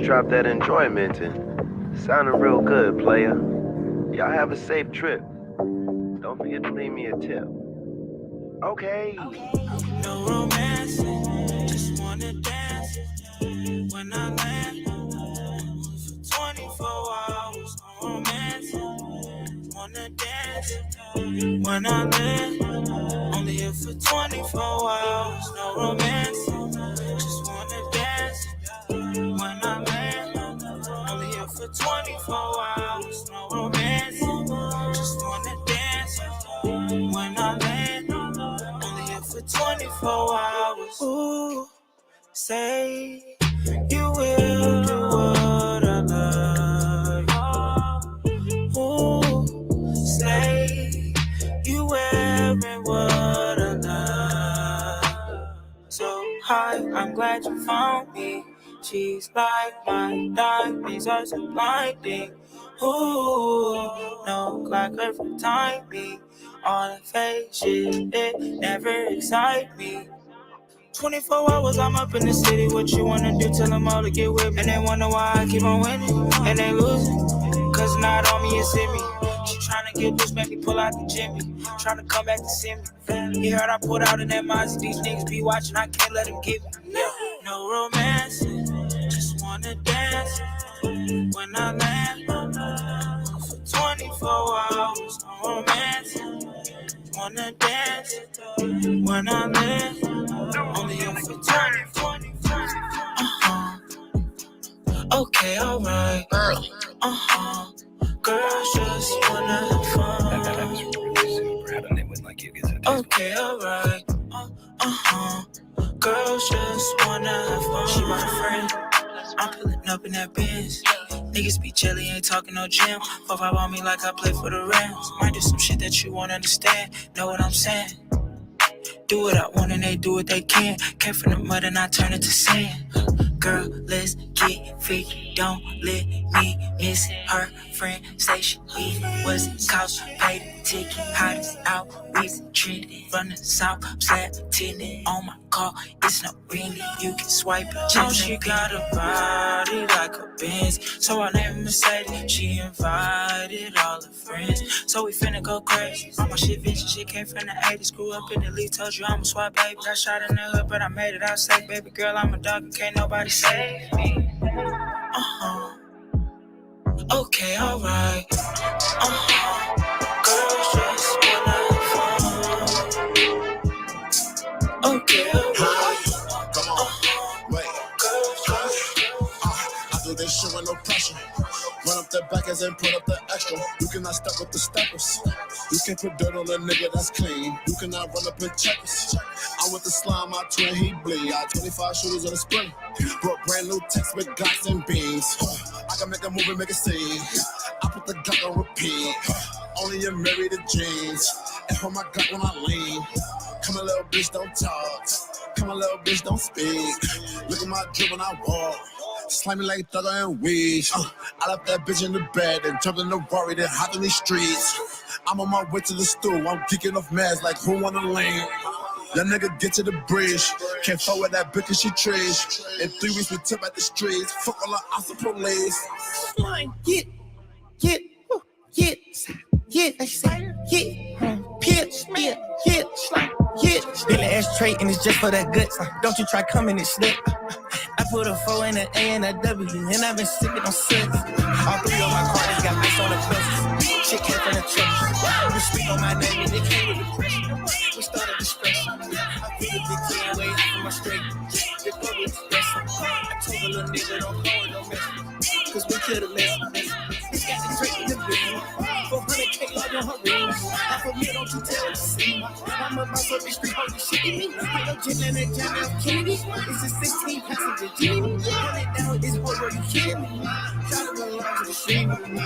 dropped that enjoyment and sounding real good, player. Y'all have a safe trip. Don't forget to leave me a tip. Okay. No romance, just wanna dance. When I land, for 24 hours, no romance. Wanna dance. When I land, only here for 24 hours, no romance. Just wanna dance. When I land, only here for 24 hours, no romance. Just wanna dance. When I land, only here for 24 hours. Ooh, say you will do what I love. Ooh, say you wearing what I love. So hi, I'm glad you found me. She's like my diamonds are so blinding. Ooh, no clock for timing. All the fake shit, it never excite me. 24 hours, I'm up in the city. What you wanna do? Tell them all to get with me. And they wonder why I keep on winning. And they losing, cause not on me, it's in me. She tryna get loose, make me pull out the Jimmy. Tryna come back to see me. You heard I put out in that Mazda. These niggas be watching, I can't let them get me. Yeah. No romance, just wanna dance. When I land, for 24 hours, no romance. Wanna dance. When I land, only here for 20. Okay, alright. Girls just wanna have fun. Okay, alright. Girls just wanna have fun. She my friend. I'm pulling up in that Benz. Niggas be jelly, ain't talking no gym. 4-5 on me like I play for the Rams. Might do some shit that you won't understand. Know what I'm saying? Do what I want and they do what they can. Came from the mud and I turn it to sand. Girl, let's get freaky. Don't let me miss her friend. Say she need what's it cost. Pay the ticket. Hottest out. Recent trend from the south. Slap tinted on my car. It's no ring. You can swipe it. Oh, she got a body like a Benz. So I named Mercedes. She invited all her friends. So we finna go crazy. All my shit vintage. Shit came from the 80s. Grew up in the league. Told you I'm a swap baby. Got shot in the hood, but I made it out safe. Baby girl, I'm a dog and can't nobody save me. Okay, alright. Girls just wanna have fun. Okay, alright. Come on, wait. I do this shit with no pressure. Run up the backers and put up the extra. You cannot step with the steppers. You can't put dirt on a nigga that's clean. You cannot run up in checkers. I'm with the slime, my twin, he bleed. I 25 shooters on the spring. Brought brand new text with Glocks and beams. I can make a movie, make a scene. I put the Glock on repeat. Only you married the jeans. And hold my Glock when I lean. Come a little bitch, don't talk. Come a little bitch, don't speak. Look at my drip when I walk. Slimy like Thugger and Weed. I left that bitch in the bed and jumped in the worry, then hopped in these streets. I'm on my way to the stool. I'm kicking off meds like who wanna lean. That nigga get to the bridge. Can't fuck with that bitch cause she trash. In 3 weeks we tip at the streets. Fuck all the ops and police. Line, get, like she say, pitch, slime, Still an ashtray and it's just for that guts. Don't you try coming and slip. I put a 4 in an A and a W, and I've been sipping on suds. All 3 of my cards got ice on the bus. Shit came from the church. You speak on my name and it came with the pressure. We started discretion. I feel a big kid away from my straight. The public expression. I told a little nigga don't call it no message. Cause we could've messed. It's got the trick in the video. 400K love on her rings. Half of me, don't you tell her to see. I'm about to be street, holy shit in me. I go Jen and a John F. Kennedy. It's a 16 passenger Jimmy. Run it down, it's horror, you kidding me? Try to run along to the stream with me.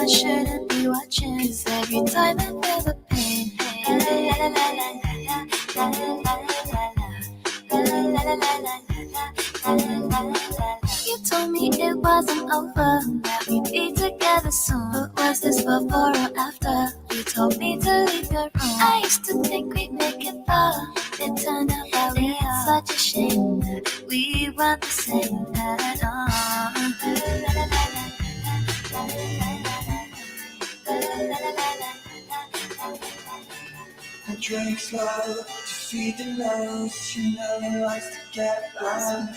I shouldn't be watching. 'Cause every time I feel the pain, la la la la la la la la la la la la. You told me it wasn't over, that we'd be together soon. But was this before or after? You told me to leave your room. I used to think we'd make it far. It turned out that we are. Such a shame that we weren't the same at all. I drink slow to feed the nose. You know he likes to get blind.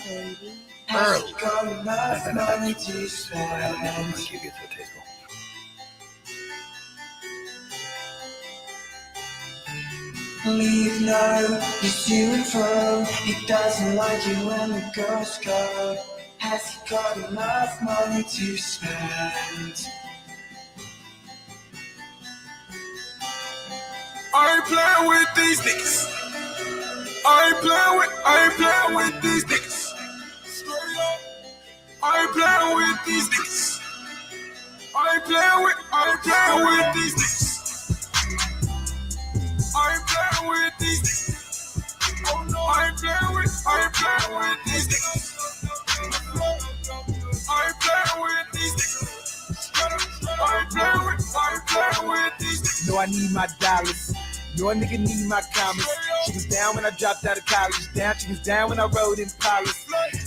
Has he got enough money to spend? Leave no, he's to and fro. He doesn't like you when the girls go. Has he got enough money to spend? I ain't playing with these niggas. I ain't playing with these niggas. I ain't playing with these niggas. I ain't playing with these niggas. I ain't playing with these niggas. Oh no, I ain't playing with these niggas. I ain't playing with these niggas. I ain't playing with these niggas. No, I need my dollars. No, a nigga need my comments. She was down when I dropped out of college. She was down when I rode in Palace.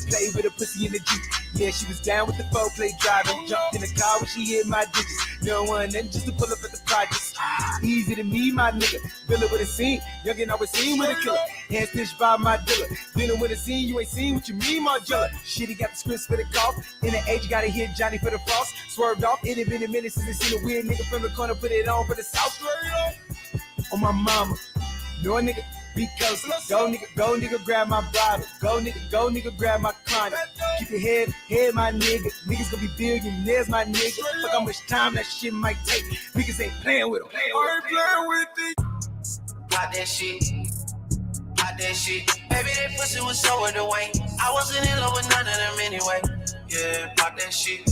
Played with a pussy in the Jeep. Yeah, she was down with the four-play driving. Jumped in the car when she hit my digits. No one then just to pull up at the projects. Easy to me, my nigga. Villa with a scene. Youngin' always seen with a killer. Hand stitched by my dealer. Dealing with a scene, you ain't seen what you mean, Margella. Shit, he got the scripts for the golf. In the age, gotta hit Johnny for the frost. Swerved off. It had been a minute since I seen a weird nigga from the corner. Put it on for the south. On my mama. No nigga, because go nigga, grab my bottle. Go nigga, grab my condom. Keep your head, my nigga. Niggas gonna be billionaires, my nigga. Fuck how much time that shit might take. Niggas ain't playing with them. I ain't playing with these. Pop that shit. Pop that shit. Baby, that pussy was so in the way. I wasn't in love with none of them anyway. Yeah, pop that shit.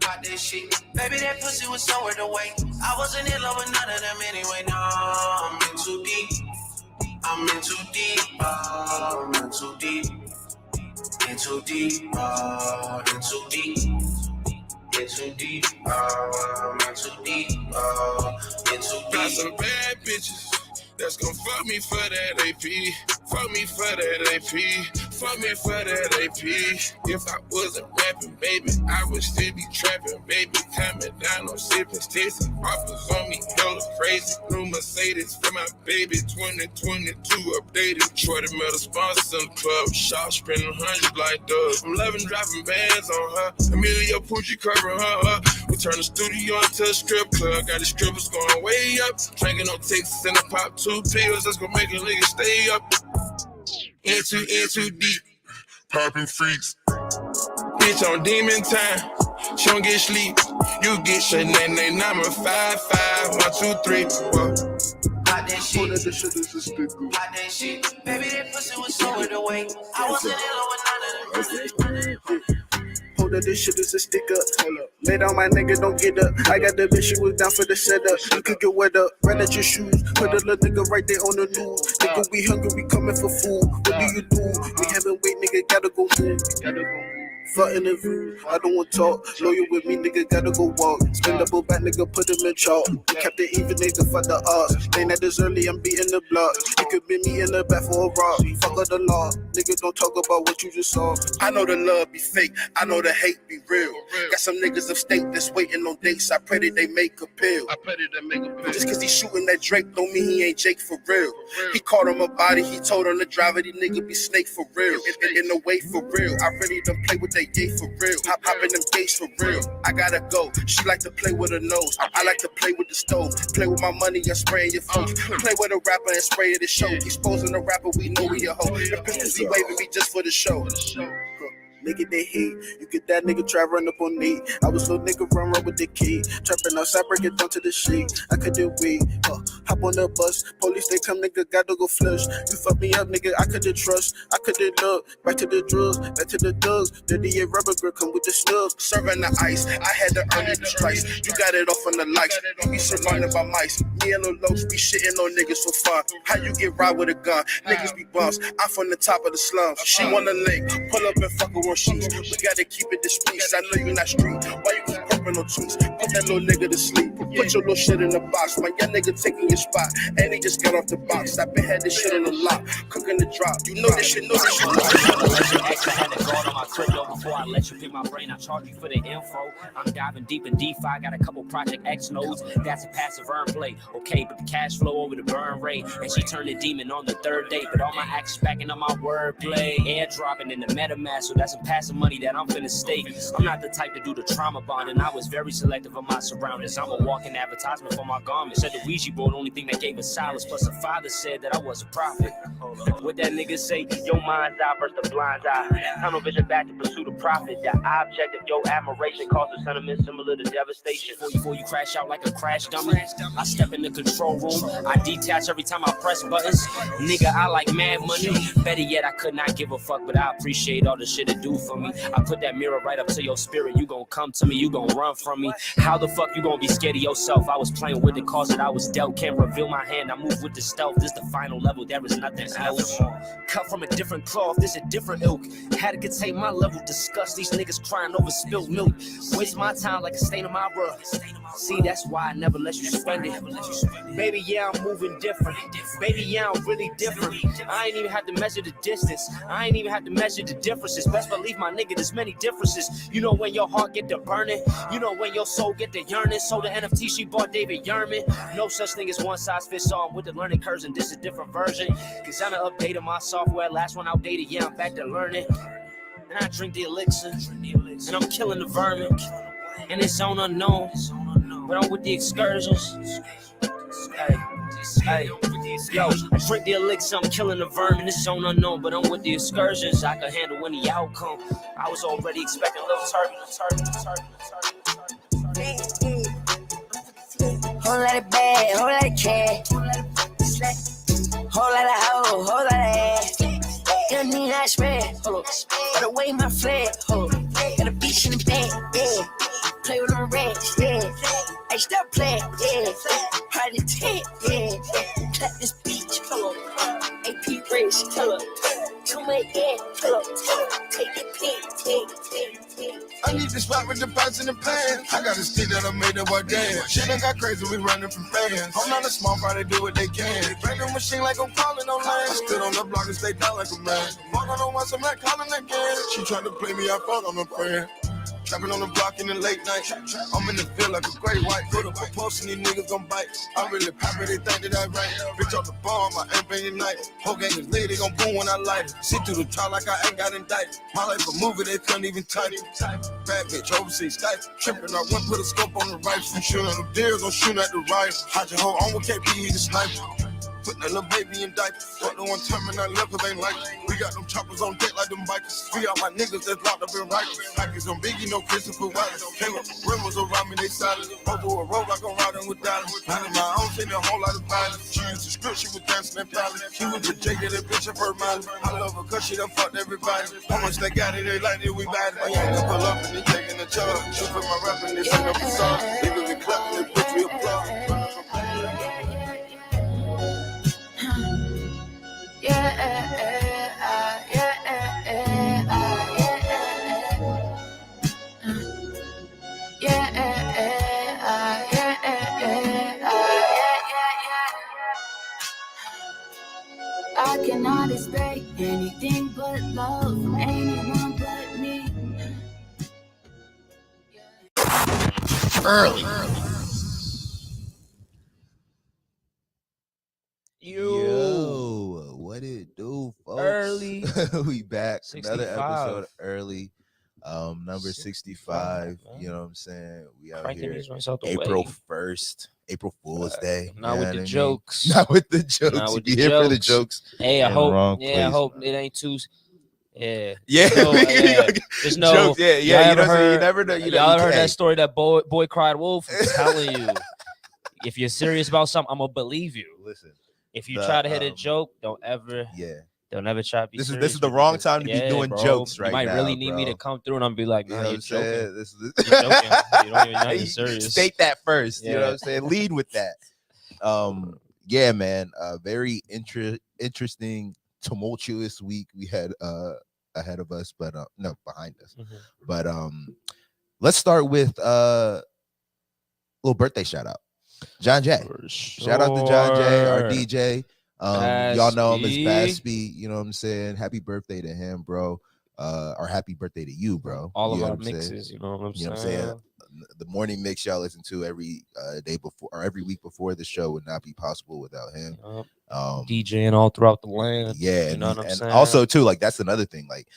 Pop that shit. Baby, that pussy was so in the way. I wasn't in love with none of them anyway. No, I'm in too deep. I'm in too deep. I'm in too deep. In too deep. In too deep. In too deep. I'm in too deep. In too deep. Got some bad bitches that's gon' fuck me for that AP. Fuck me for that AP. Fuck me for that AP. If I wasn't rapping, baby, I would still be trapping, baby. Coming down on sipping sticks and offers on me, hella crazy. New Mercedes for my baby, 2022 updated. Shorty met a sponsor in the club, shop spending hundreds like doves. I'm loving dropping bands on her. Amelia Pucci covering her. We turn the studio into a strip club. Got the strippers going way up. Drinking no Texas and I pop 2 pills. That's gonna make a nigga stay up. In too deep. Popping freaks. Bitch on demon time. She don't get sleep. You get shit, name number 5, 5, 1, 2, 3. Whoa. Pop that shit. Pop that shit. Baby, that pussy was so in the way. I wasn't in love with none of them. Hold up, this shit is a stick up. Lay down, my nigga, don't get up. I got the bitch, she was down for the setup. You could get wet up, run at your shoes. Put a little nigga right there on the news. Nigga, we hungry, we coming for food. What do you do? We haven't wait, nigga, gotta go move. For interview, I don't want talk. Lawyer with me, nigga, gotta go walk. Spin double back, nigga, put him in chalk. Kept it even, nigga, fuck the odds. Ain't that this early, I'm beating the block. You could be me in the back for a rock. Fuck up the law, nigga, don't talk about what you just saw. I know the love be fake, I know the hate be real. Got some niggas upstate that's waiting on dates. I pray that they make a pill. Just cause he shooting that Drake don't mean he ain't Jake for real. He caught him a body, he told him the driver, these nigga be snake for real. In the way for real, I really done play with that yay for real. Hop in them gates for real. I gotta go. She like to play with her nose. I like to play with the stove. Play with my money and spray your phone. Play with a rapper and spray at the show. Exposing the rapper, we know we a hoe. The pistols he waving me just for the show. nigga they hate. You get that nigga try run up on me. I was little nigga run with the key. Trapping outside, break it down to the sheet. I couldn't wait. Hop on the bus. Police they come, nigga, gotta go flush. You fuck me up, nigga, I couldn't trust. I couldn't look. Back to the drugs, back to the thugs. The DA rubber girl come with the snubs. Serving the ice, I had to earn it twice. You got it off on the likes. You be surrounded by mice. Me and Lil Los be shitting on niggas for fun. How you get right with a gun? Niggas be bums. I'm from the top of the slums. She wanna link, pull up and fuck her on sheets. We gotta keep it discreet. I know you not street. Why you keep popping on tweets? Put that little nigga to sleep. Put your little shit in the box. My young nigga taking your spot. And he just got off the box. I been had this shit on the lock. Cooking the drop. You know this shit, know this shit. I had to guard on my crypto before I let you pick my brain. I charge you for the info. I'm diving deep in DeFi. Got a couple Project X nodes. That's a passive earn play. Okay, but the cash flow over the burn rate. And she turned a demon on the third date. But all my actions backing up my wordplay. Airdropping in the MetaMask. So that's some passive money that I'm finna stake. I'm not the type to do the trauma bond. And I was very selective of my surroundings. I'm a walking advertisement for my garments. Said the Ouija board, only thing that gave us solace. Plus the father said that I was a prophet. What that nigga say? Your mind's eye versus the blind eye. Tunnel vision back to pursue the profit. The object of your admiration causes sentiment similar to devastation. Before you crash out like a crash dummy, I step in the control room. I detach every time I press buttons. Nigga, I like mad money. Better yet, I could not give a fuck, but I appreciate all the shit it do for me. I put that mirror right up to your spirit. You gon' come to me, you gon' run from me. How the fuck you gon' be scared of yourself? I was playing with the cause that I was dealt. Can't reveal my hand, I move with the stealth. This the final level, there is nothing else. Cut from a different cloth, this a different ilk. Had to contain my level, disgust these niggas crying over spilled milk. Waste my time like a stain on my rug. See, that's why I never let you spend it. Baby, yeah, I'm moving different. Baby, yeah, I'm really different. I ain't even have to measure the distance. I ain't even have to measure the differences. Best believe my nigga, there's many differences. You know when your heart get to burning. You know when your soul get to yearning. So the NFT she bought David Yerman. No such thing as one size fits all with the learning curves, and this is a different version. Cause I done updated my software. Last one outdated, yeah, I'm back to learning. And I drink the elixir, and I'm killing the vermin. And it's zone unknown, but I'm with the excursions. Hey, yo, I drink the elixir, I'm killing the vermin. It's zone unknown, but I'm with the excursions. I can handle any outcome. I was already expecting a little turbulence. Whole lot of bad, whole lot of cash, whole lot of hoe, whole lot of ass. Young need I spread, got away my flag, got a beach in the bed, yeah. Play with them rats, yeah. Hey, stop playing, yeah. Hard to take, yeah. Clap this beach, AP race, too much, yeah. Take it, take. I need to spot with the pots in the pan. I got a stick that I made up all day. Shit done got crazy, we running from fans. I'm not a small fry, they do what they can. Bring the machine like I'm calling on land. I stood on the block and stayed down like a man. Fuck on the once, I'm not calling again. She tried to play me, I thought I'm a friend. Trapping on the block in the late night. I'm in the field like a great white. Put up a post and these niggas gon' bite. I really pop it, they think that I right. Bitch off the bomb, I ain't banging night. Whole gang is lit, they gon' boom when I light it. See through the trial like I ain't got indicted. My life a movie, they couldn't even type it. Bad bitch, overseas Skype. Tripping, I went put a scope on the rifle. Shooting at the deers, gon' shoot at the right. Hide your hoe on with KP, he the sniper. Put that little baby in diapers. Fuck the one time and I left cause ain't like it. We got them choppers on deck like them bikers. Free all my niggas that's locked up in Rikers. Nikes on Biggie, no Christopher Wallace. Came up with rimmers around me, they solid. Over a road like I'm riding with dollars. Minding my own, seen a whole lot of violence. She used to script, she was dancing in palace. She was the J, that bitch of her mind. I love her cause she done fucked everybody. How much they got it, they like it, we buy it. I ain't gonna pull up and they taking the charge. She put my rap and they sing up the song. Niggas be clapping, they put me applause. I cannot expect anything but love from anyone but me. Early. Yo, what it do, folks? Early. We back. 65. Another episode early. Number 65. You know what I'm saying? We out Cranking here. these ones out the April way. 1st. April Fool's Day. Not you with know the what I jokes. mean? Not with the jokes. Not with You the here for the jokes. jokes. Hey, I in the wrong hope. Yeah, I place, hope man. it Yeah. Yeah, There's no jokes. Yeah. y'all You ever know, so you heard, never know. You know, y'all you ever heard can't. that story that boy cried wolf? I'm telling you, if you're serious about something, I'm gonna believe you. Listen, If you the, try to hit a joke, don't ever try to be this serious is the with me, wrong 'cause, time to be doing bro, jokes you right might now, really need me to bro. come through, and I'm be like, You nah, know what you're I'm saying? joking. This You're joking. You're not even you serious. state that first. You know what Yeah. I'm saying? Lead with that. Yeah, man. Very interesting, tumultuous week we had ahead of us, but no, behind us. But let's start with little birthday shout out. John Jay. Shout out to John Jay, our DJ. Y'all know him as Baspy. You know what I'm saying? Happy birthday to him, bro. Or happy birthday to you, bro. All you of know our what I'm saying? mixes, you know what I'm You know saying? what I'm saying? The morning mix y'all listen to every day before or every week before the show would not be possible without him. DJing all throughout the land. Yeah, you know what I'm saying? also too, like that's another thing. Like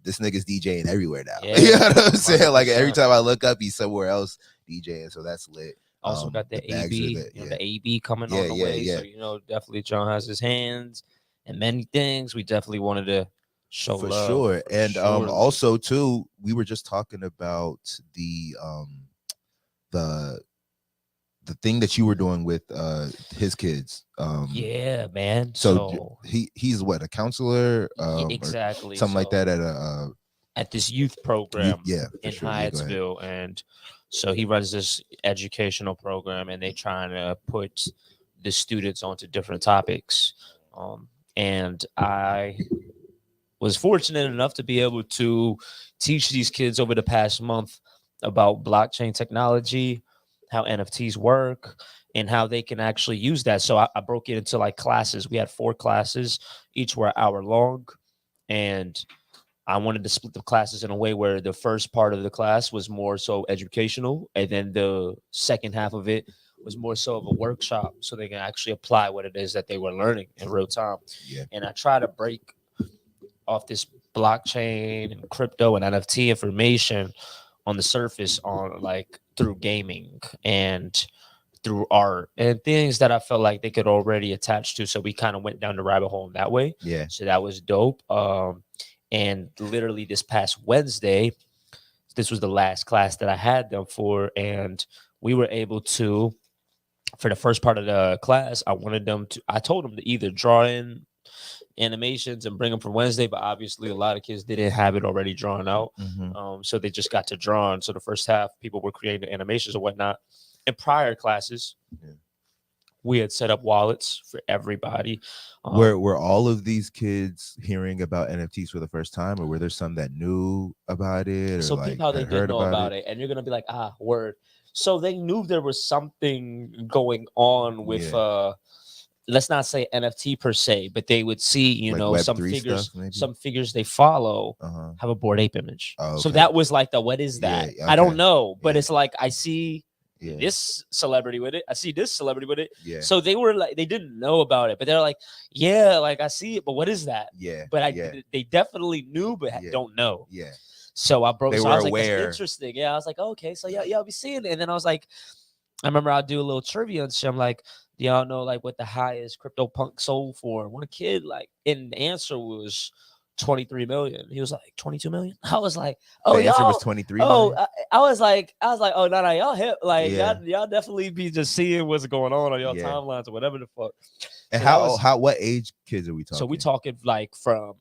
this nigga's DJing everywhere now. Yeah, you know what I'm saying? Like every 100%. time I look up, he's somewhere else DJing. So that's lit. Also got the bags AB, are lit, the AB coming on the way. So definitely John has his hands and many things. We definitely wanted to show for love. sure. For And sure. also too, we were just talking about the thing that you were doing with his kids. Yeah, man. So he's what, a counselor? Exactly. Something like that at this youth program in sure. Hyattsville. And so he runs this educational program, and they trying to put the students onto different topics. And I was fortunate enough to be able to teach these kids over the past month about blockchain technology, how NFTs work, and how they can actually use that. So I broke it into like classes. We had 4 classes, each were an hour long. And I wanted to split the classes in a way where the first part of the class was more so educational, and then the second half of it was more so of a workshop, so they can actually apply what it is that they were learning in real time. Yeah. And I try to break off this blockchain and crypto and NFT information on the surface, on like through gaming and through art and things that I felt like they could already attach to. So we kind of went down the rabbit hole in that way. Yeah. So that was dope. And literally this past Wednesday, this was the last class that I had them for. And we were able to, for the first part of the class, I told them to either draw in animations and bring them for Wednesday, but obviously a lot of kids didn't have it already drawn out. So they just got to draw. And so the first half, people were creating animations or whatnot. In prior classes, we had set up wallets for everybody. Were all of these kids hearing about NFTs for the first time, or were there some that knew about it? Or so like people how they had did heard know about it, and you're gonna be like, word. So they knew there was something going on with let's not say NFT per se, but they would see, Like some Web3 figures, stuff, maybe? some figures they follow have a Bored Ape image. Oh, So okay. that was like what is that? Yeah, I don't okay. know, but Yeah. it's like I see Yeah. this celebrity with it. I see this celebrity with it. Yeah. So they were like, they didn't know about it, but they're like, yeah, like I see it, but what is that? Yeah. But yeah. they definitely knew, but Yeah. don't know. Yeah. So I broke. They So were I was like, aware. that's interesting. Yeah, I was like, okay, so y'all be seeing it. And then I was like, I remember I'll do a little trivia and shit. I'm like, do y'all know like what the highest crypto punk sold for? One kid, like, and the answer was 23 million. He was like, 22 million. I was like, oh, The answer y'all was 23 Oh, million? I was like, oh, no, y'all hip. Like, Yeah. y'all definitely be just seeing what's going on your Yeah. timelines or whatever the fuck. And So what age kids are we talking? So we talking like from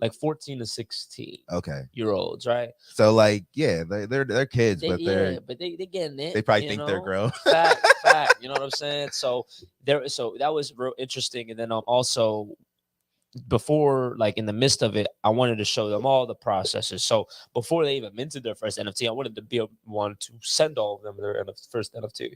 like 14 to 16 Okay. year olds, right? So like, yeah, they're kids, but they getting it. they probably you think they're know? grown. fact. You know what I'm saying? So that was real interesting. And then also before, like in the midst of it, I wanted to show them all the processes. So before they even minted their first NFT, I wanted to be one to send all of them their first NFT.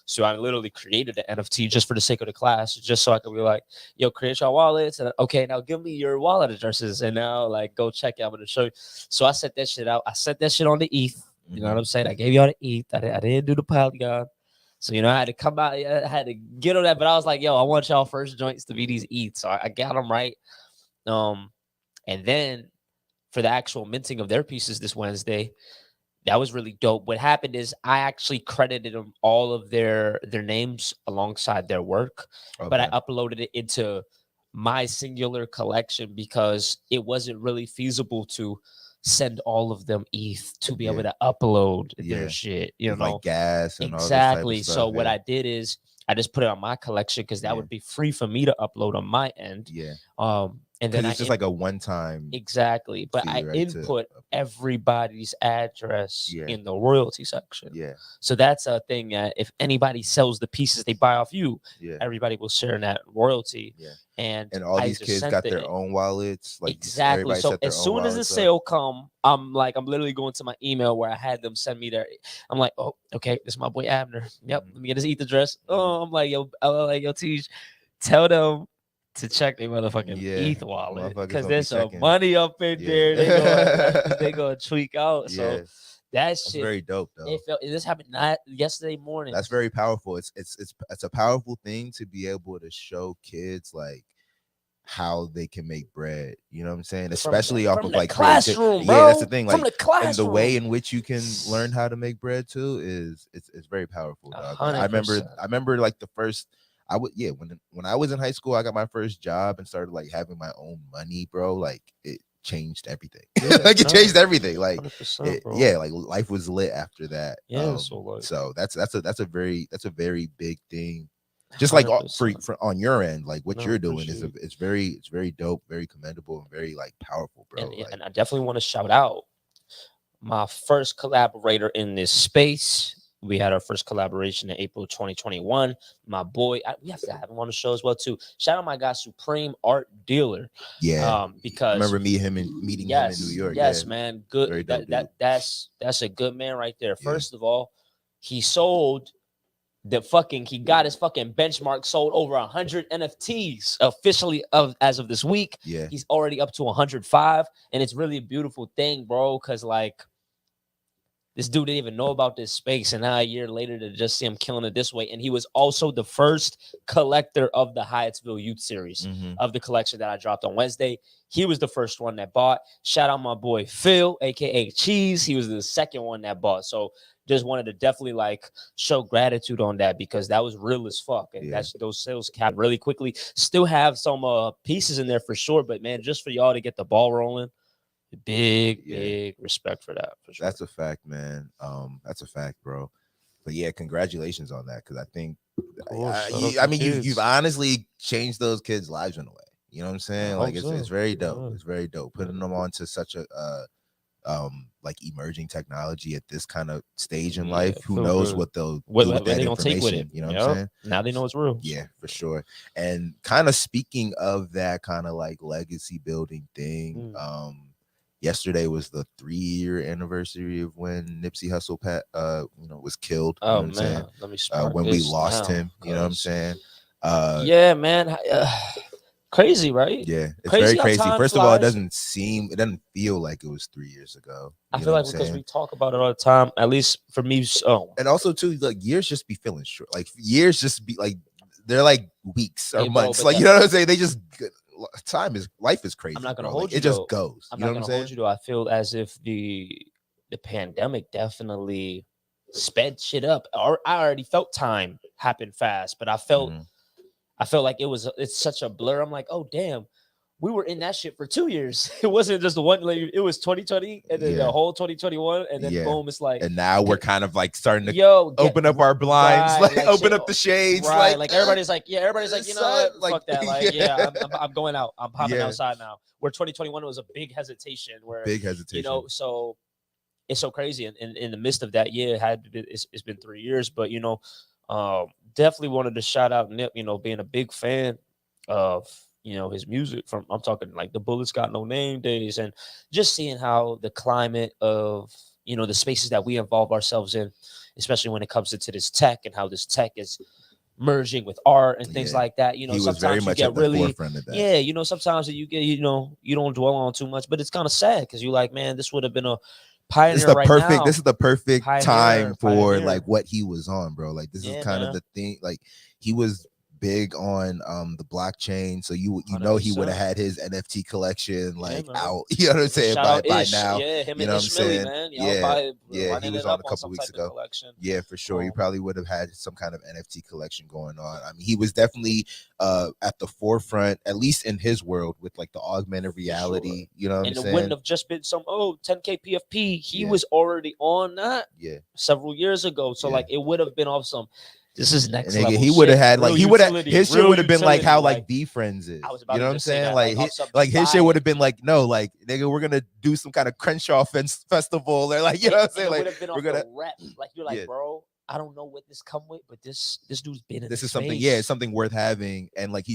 So I literally created an NFT just for the sake of the class, just so I could be like, yo, create your wallets. And okay, now give me your wallet addresses. And now like go check it. I'm going to show you. So I set that shit out. I set that shit on the ETH. You know what I'm saying? I gave y'all the ETH. I didn't do the Polygon. So, I had to come out, I had to get on that, but I was like, yo, I want y'all first joints to be these ETH. So I got them right. And then for the actual minting of their pieces this Wednesday, that was really dope. What happened is I actually credited them all of their names alongside their work, but I uploaded it into my singular collection because it wasn't really feasible to send all of them ETH to be able to upload their shit, you With, know, like gas and exactly. all this type of So stuff, what I did is I just put it on my collection because that would be free for me to upload on my end. And then it's just like a one-time exactly, but fee, I right, input everybody's address Yeah. in the royalty section. Yeah. So that's a thing that if anybody sells the pieces they buy off you, everybody will share in that royalty. And all I these just kids sent got it their in. own wallets. Like Exactly. everybody So set their as own soon as the wallets up. sale come, I'm literally going to my email where I had them send me their. I'm like, oh, okay, this is my boy Abner. Yep, let me get his ETH address. Oh, I'm like, yo, Teach, tell them to check their motherfucking ETH wallet because there's some money up in there. They gonna tweak out. So that's shit. Very dope, though. This happened not yesterday morning. That's very powerful. It's a powerful thing to be able to show kids like how they can make bread. You know what I'm saying? Especially off of like classroom, bro. Yeah, that's the thing. Like from the classroom. And the way in which you can learn how to make bread too is it's very powerful, dog. I remember like the first. When I was in high school, I got my first job and started like having my own money, bro. Like it changed everything. Like it changed everything. Like like life was lit after that. So that's a very big thing. Just like for on your end, like what you're doing it's very dope, very commendable, and very like powerful, bro. And I definitely want to shout out my first collaborator in this space. We had our first collaboration in April 2021. My boy, we have to have him on the show as well too. Shout out my guy, Supreme Art Dealer. Yeah, because I remember meeting him in New York. Yes, man, good. That's a good man right there. First of all, he sold he got his fucking benchmark sold over 100 NFTs officially as of this week. Yeah, he's already up to 105, and it's really a beautiful thing, bro. Because like. This dude didn't even know about this space, and now a year later to just see him killing it this way. And he was also the first collector of the Hyattsville Youth Series of the collection that I dropped on Wednesday. He was the first one that bought. Shout out my boy Phil, aka Cheese. He was the second one that bought. So just wanted to definitely like show gratitude on that because that was real as fuck. And those sales capped really quickly. Still have some pieces in there for sure, but man, just for y'all to get the ball rolling. Big respect for that. For sure. That's a fact, man. That's a fact, bro. But yeah, congratulations on that because I think, you've honestly changed those kids' lives in a way. You know what I'm saying? Like it's very dope. It's very dope putting them onto such a like emerging technology at this kind of stage in life. Who knows what they'll do with that information? Take with it. You know what I'm saying? Now they know it's real. Yeah, for sure. And kind of speaking of that kind of like legacy building thing, yesterday was the 3-year anniversary of when Nipsey Hussle was killed. You know what I'm saying? Let me start when we lost him. You know what I'm saying? Yeah, man. Crazy, right? Yeah, it's very crazy. First of all, it doesn't feel like it was 3 years ago. I feel like because we talk about it all the time, at least for me. And also too, like years just be feeling short. Like years just be like they're like weeks or months. Like you know what I'm saying? They just. Life is crazy. I'm not gonna hold you. It just goes. I'm not gonna hold you though. I feel as if the pandemic definitely sped shit up. I already felt time happen fast, but I felt like it's such a blur. I'm like, oh damn, we were in that shit for 2 years. It wasn't just the one. Like, it was 2020 and then the whole 2021, and then boom, it's like. And now we're kind of like starting to open up our blinds, like open up the shades, right? Like everybody's like, you know what? Like, fuck that. Like, I'm going out. I'm popping outside now. Where 2021 was a big hesitation. You know, so it's so crazy. And in the midst of that year, it's been 3 years, but you know, definitely wanted to shout out Nip. You know, being a big fan of. You know, his music I'm talking like the Bullets Got No Name days and just seeing how the climate of, you know, the spaces that we involve ourselves in, especially when it comes into this tech and how this tech is merging with art and things like that. You know, sometimes you get really, you know, sometimes you get, you know, you don't dwell on too much, but it's kind of sad because you're like, man, this would have been a pioneer. This is the perfect time for like what he was on, bro. Like this is kind of the thing. Like he was big on the blockchain, so you know he would have 100%. had his NFT collection like man. out. You know what I'm saying? Shout out By Ish. now, Yeah, him you and know what I'm Ish Millie, saying? man. Y'all Yeah, probably yeah. He running was it on up a on couple some weeks type ago. of collection. Yeah, for sure. He Um, probably would have had some kind of NFT collection going on. I mean, he was definitely at the forefront, at least in his world, with like the augmented reality. You know what I'm and it saying? wouldn't have just been some 10K PFP. He Yeah. was already on that Yeah. several years ago. So Yeah. like it would have been off some. This is next Nigga, level. he would have shit. had like Real he would have utility, his shit real would have been like how utility, like V Friends is. I was about You know to what I'm just say saying? that, Like off some his shit fire. would have been like, no, like nigga, we're gonna do some kind of Crenshaw festival or like, you know what I'm saying? It Like would have been we're off gonna the rep. Like you're like, Yeah. bro, I don't know what this come with, but this dude's been in this is space. something, yeah, it's something worth having. And like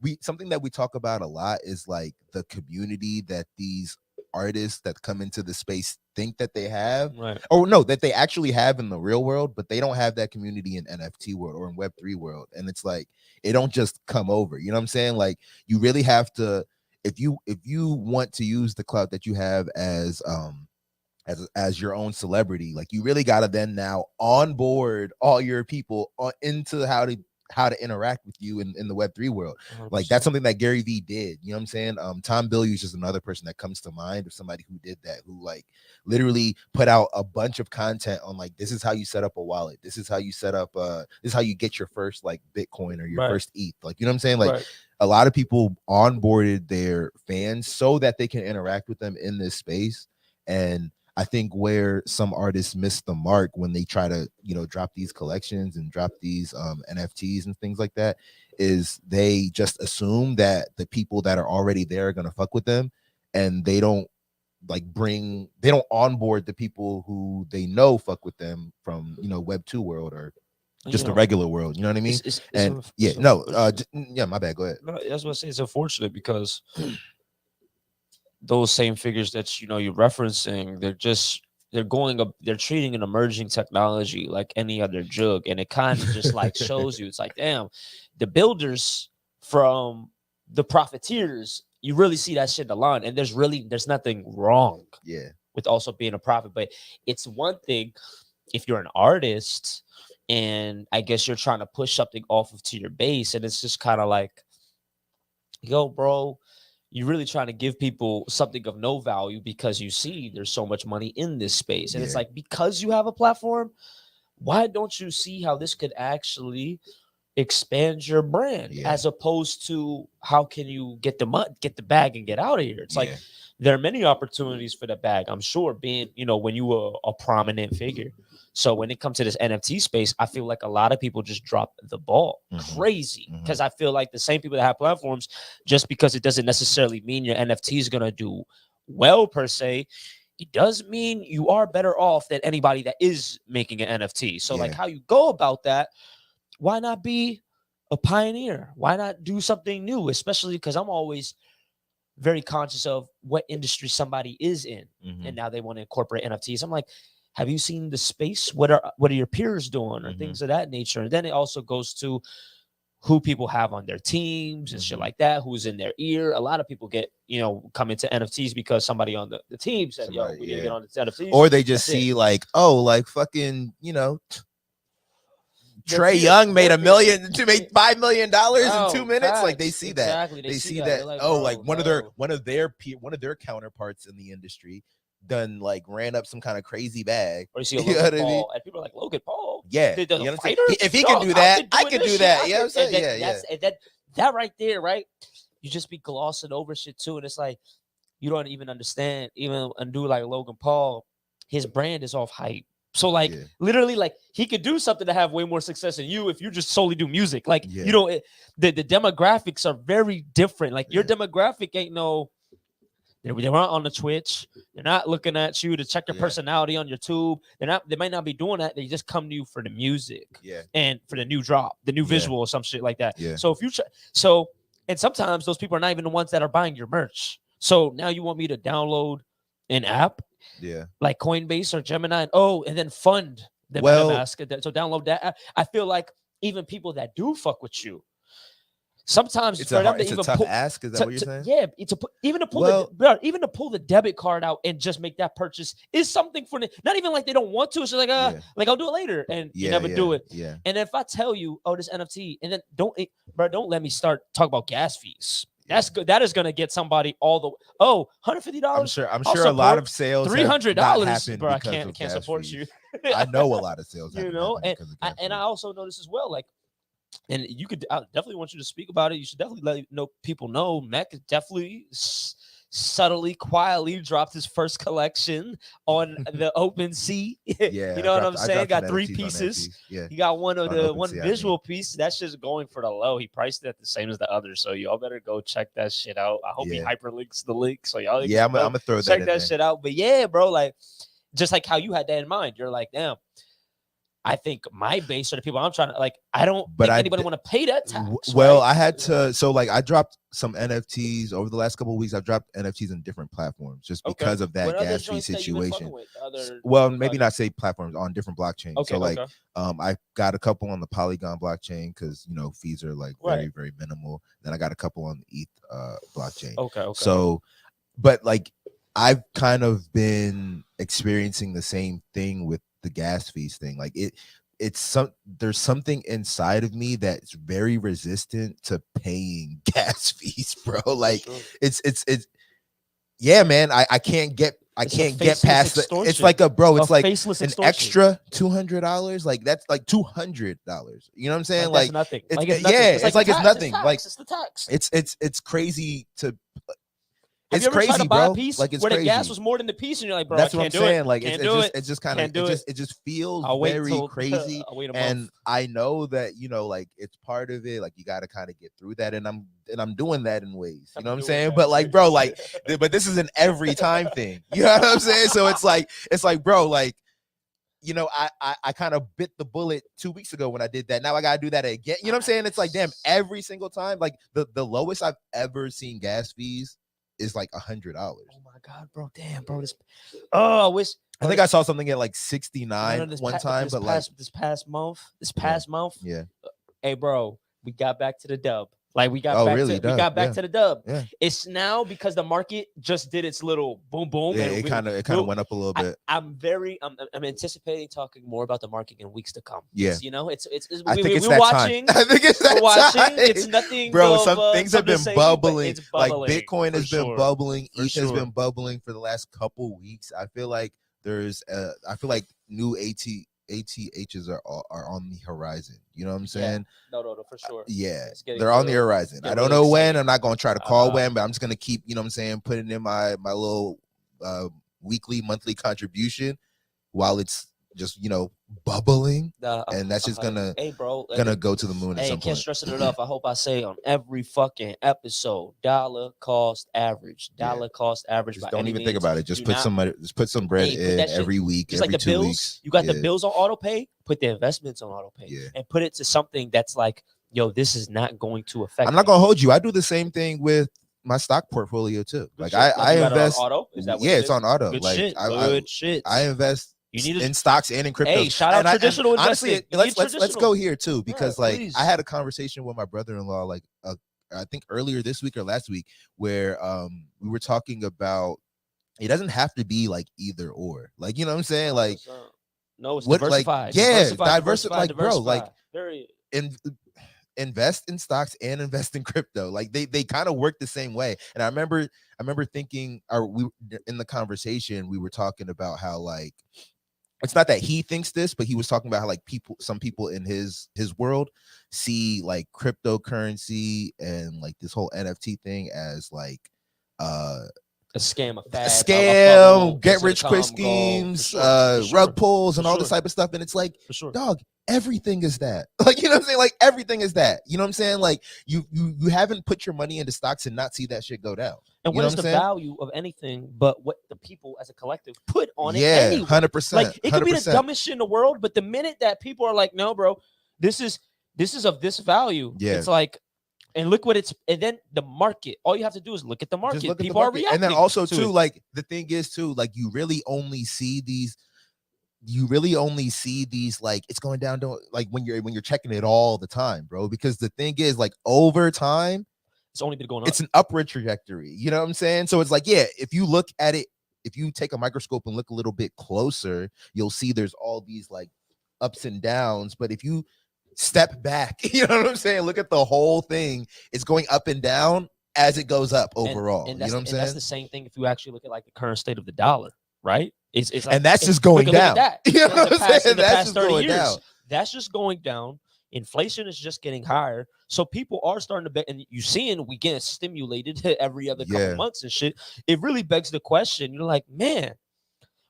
we something that we talk about a lot is like the community that these artists that come into the space think that they have, Right. or no, that they actually have in the real world, but they don't have that community in NFT world or in Web3 world. And it's like it don't just come over. You know what I'm saying? Like you really have to, if you want to use the clout that you have as your own celebrity, like you really got to then now onboard all your people into how to interact with you in the Web3 world. 100%. Like that's something that Gary Vee did. You know what I'm saying? Tom Bilyeu is another person that comes to mind of somebody who did that, who like literally put out a bunch of content on like, this is how you set up a wallet. This is how you set up this is how you get your first like Bitcoin or your first ETH. Like, you know what I'm saying? Like a lot of people onboarded their fans so that they can interact with them in this space. And I think where some artists miss the mark when they try to, you know, drop these collections and drop these NFTs and things like that is they just assume that the people that are already there are going to fuck with them, and they don't onboard the people who they know fuck with them from, you know, Web 2 world or just the regular world. You know what I mean? Yeah, my bad. Go ahead. No, that's what I say. It's unfortunate because those same figures that you're referencing, they're treating an emerging technology like any other jug, and it kind of just like shows you it's like, damn, the builders from the profiteers, you really see that shit align, and there's nothing wrong with also being a prophet. But it's one thing if you're an artist and I guess you're trying to push something off of to your base, and it's just kind of like, yo, bro, you're really trying to give people something of no value because you see there's so much money in this space. And it's like, because you have a platform, why don't you see how this could actually expand your brand as opposed to how can you get the bag and get out of here? It's like there are many opportunities for the bag, I'm sure, being, when you are a prominent figure. So when it comes to this NFT space, I feel like a lot of people just drop the ball crazy because I feel like the same people that have platforms, just because it doesn't necessarily mean your NFT is going to do well per se, it does mean you are better off than anybody that is making an NFT. So like how you go about that, why not be a pioneer? Why not do something new? Especially because I'm always very conscious of what industry somebody is in. And now they want to incorporate NFTs. I'm like, have you seen the space? What are your peers doing or things of that nature? And then it also goes to who people have on their teams and shit like that, who's in their ear. A lot of people get, come into NFTs because somebody on the team said, yo, we need to get on the NFTs. Or they just see like, oh, like fucking, Trey Young made $5 million in 2 minutes. Like they see that. They see that. Like, oh, like one of their counterparts in the industry done like ran up some kind of crazy bag. Or you see a Logan Paul, and people are like, Logan Paul, fighter? If he can do that, I can do that. You know what I'm saying? And that right there, right? You just be glossing over shit too, and it's like you don't even understand. Even a dude like Logan Paul, his brand is off hype. So like literally, like he could do something to have way more success than you if you just solely do music. Like the demographics are very different. Like your demographic ain't they weren't on the Twitch. They're not looking at you to check your personality on YouTube. They might not be doing that. They just come to you for the music and for the new drop, the new visual or some shit like that. So if you and sometimes those people are not even the ones that are buying your merch. So now you want me to download an app, like Coinbase or Gemini, and then fund the MetaMask. So download that app. I feel like even people that do fuck with you, sometimes It's for a them hard, to it's a even tough pull, ask. Is that what you're saying? yeah, even to pull Well- even to pull the debit card out and just make that purchase is something for them. Not even like they don't want to. It's just like Yeah. like I'll do it later, and you Yeah, never do it. Yeah. And if I tell you, oh, this NFT, and then don't let me start talking about gas fees. That's good. That is going to get somebody all the $150. I'm sure a lot of sales $300. Bro, I can't can't support you. I know a lot of sales, you haven't know, happened and because of gas I fees. also notice as well, like, and you could, I definitely want you to speak about it. You should definitely let people know. Mac is definitely subtly, quietly dropped his first collection on the Open Sea. Yeah, you know what I'm I saying? dropped Got some 3 NFTs on pieces. NFTs. Yeah, He got one of on the one OpenSea, I visual piece. That's just going for the low. He priced it the same as the other. So y'all better go check that shit out. I hope he Yeah. hyperlinks the link. So y'all yeah. I'm go gonna throw that check in that there. shit out. But yeah, bro, like just like how you had that in mind. You're like, damn. I think my base are the people I'm trying to like. I don't think anybody want to pay that tax. Well, right? I had to. So like, I dropped some NFTs over the last couple of weeks. I've dropped NFTs in different platforms just because of that What other gas fee joints that you've been situation. fucking with? Other Well, maybe not say platforms, on different blockchains. Okay, so like, okay. I got a couple on the Polygon blockchain because fees are like very Right. very minimal. Then I got a couple on the ETH blockchain. Okay. So, but like, I've kind of been experiencing the same thing with the gas fees thing. Like there's something inside of me that's very resistant to paying gas fees, bro. Like it's yeah, man. I can't get past it. It's like it's like an extra $200. Like that's like $200. You know what I'm saying? Like, Like nothing. It's, Like, it's nothing. yeah, It's it's like like it's nothing. tax. Like It's the tax. it's crazy to. Have It's you ever tried crazy, to buy bro. a piece Like it's where crazy. the gas was more than the piece, and you're like, bro, That's I what I'm can't do saying. it. Like Can't it do just kind of it just feels I'll wait very till crazy. I'll wait a And month. I know that like it's part of it. Like you got to kind of get through that, and I'm doing that in ways. You know what I'm saying? But like, bro, like, but this is an every time thing. You know what I'm saying? So it's like, bro, like, I kind of bit the bullet 2 weeks ago when I did that. Now I gotta do that again. You know what I'm saying? It's like, damn, every single time. Like the lowest I've ever seen gas fees is like $100. Oh my god, bro! Damn, bro! I wish. I think I saw something at like 69 one time, but like this past month, yeah. Hey, bro, we got back to the dub. Like we got back to the dub. Yeah. It's now because the market just did its little boom boom. Yeah, and it kind of went up a little bit. I'm anticipating talking more about the market in weeks to come. Yeah, I think it's we're that watching. time. I think it's that time. It's nothing, bro. of, some things have been bubbling. It's bubbling. Like Bitcoin has been bubbling. ETH has sure. been bubbling for the last couple weeks. I feel like new ATHs are on the horizon. You know what I'm saying? No, for sure. Yeah, they're on the horizon. I don't know when. I'm not going to try to call when, but I'm just going to keep, you know what I'm saying, putting in my little weekly, monthly contribution while it's just, bubbling. And that's just gonna go to the moon at some point. Can't stress it enough. I hope I say on every fucking episode, dollar cost average. Just don't even think about it. Just put some bread in every week, just every like the 2 bills, weeks. You got the bills on auto pay. Put the investments on auto pay, and put it to something that's like, yo, this is not going to affect. I'm not gonna hold you. I do the same thing with my stock portfolio too. Like I invest. On auto? Is that what it's on auto. Good like shit. I invest. In stocks and in crypto. Hey, shout out traditional investing. Honestly, let's go here too, because I had a conversation with my brother-in-law like I think earlier this week or last week where we were talking about it doesn't have to be like either or. Like, you know what I'm saying? Like no, it's diversified. Diversified. Like, bro, like very invest in stocks and invest in crypto. Like they kind of work the same way. And I remember thinking, we in the conversation we were talking about how like it's not that he thinks this, but he was talking about how like some people in his world see like cryptocurrency and like this whole NFT thing as like a scam, get rich quick schemes, rug pulls, and all this type of stuff. And it's like, dog, everything is that. Like, you know what I'm saying? Like everything is that. You know what I'm saying? Like you haven't put your money into stocks and not see that shit go down. And what is the value of anything but what the people as a collective put on it? Yeah, anyway? 100%. Like it could be the 100%. dumbest shit in the world, but the minute that people are like, no, bro, this is of this value. Yeah. It's like, and look what and then the market. All you have to do is look at the market. People are reacting. And then also too, like the thing is too, like you really only see these you really only see these like it's going down to like when you're checking it all the time, bro. Because the thing is, like over time, It's only been going up. it's an upward trajectory. You know what I'm saying? So it's like, yeah, if you look at it, if you take a microscope and look a little bit closer, you'll see there's all these like ups and downs. But if you step back, you know what I'm saying? Look at the whole thing. It's going up and down as it goes up overall. And you know what I'm saying? That's the same thing if you actually look at like the current state of the dollar, right? It's like, and that's just going down. You know what I'm saying? That's just going down. That's just going down. Inflation is just getting higher. So people are starting to bet, and you seeing we getting stimulated every other couple months and shit. It really begs the question. You're like, man,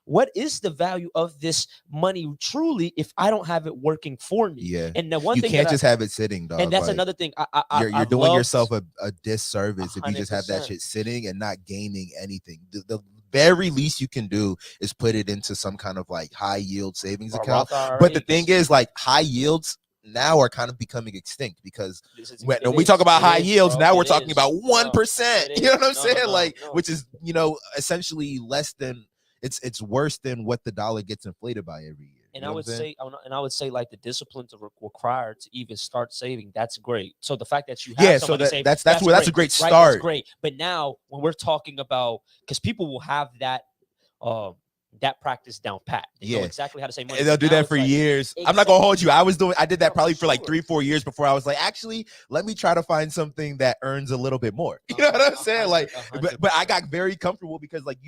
what is the value of this money truly if I don't have it working for me? Yeah. And the one you thing can't just have it sitting, dog. And that's like, another thing. You're doing yourself a disservice if you just have that 100%. shit sitting and not gaining anything. The very least you can do is put it into some kind of like high yield savings account. But the thing is, like high yields now are kind of becoming extinct because when we talk about high yields, now we're talking about 1%. You know what I'm saying? Like, which is, you know, essentially less than it's worse than what the dollar gets inflated by every year. And I would say, like the discipline to require to even start saving, that's great. So the fact that you have so saving, that's great, a great start. Right? That's great. But now when we're talking about, because people will have that that practice down pat. They know exactly how to save money. And they'll do that for years. I'm not gonna hold you. I did that probably for like 3-4 years before I was like, actually, let me try to find something that earns a little bit more. You know what I'm saying? Like, but I got very comfortable because like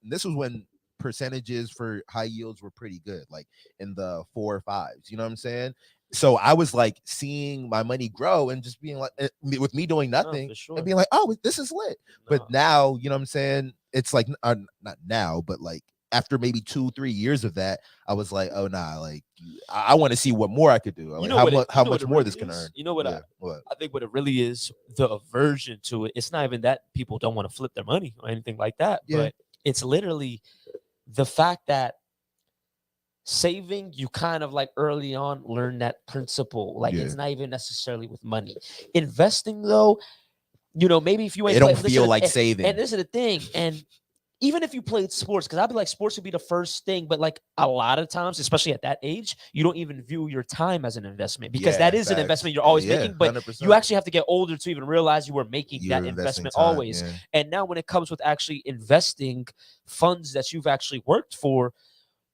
this was when percentages for high yields were pretty good, like in the 4 or 5s. You know what I'm saying? So I was like seeing my money grow and just being like, with me doing nothing and being like, oh, this is lit. But now, you know what I'm saying? It's like, not now, but like after maybe 2-3 years of that, I was like, oh nah, like I want to see what more I could do. Like, how much more this can earn. You know what? I think what it really is, the aversion to it. It's not even that people don't want to flip their money or anything like that, but it's literally the fact that saving, you kind of like early on learn that principle. Like it's not even necessarily with money. Investing though, you know, maybe if you ain't, it don't feel like saving. And this is the thing. And even if you played sports, because I'd be like, sports would be the first thing, but like a lot of times, especially at that age, you don't even view your time as an investment because that is an investment you're always making. But 100%. you actually have to get older to even realize you were making that investment always. And now when it comes with actually investing funds that you've actually worked for,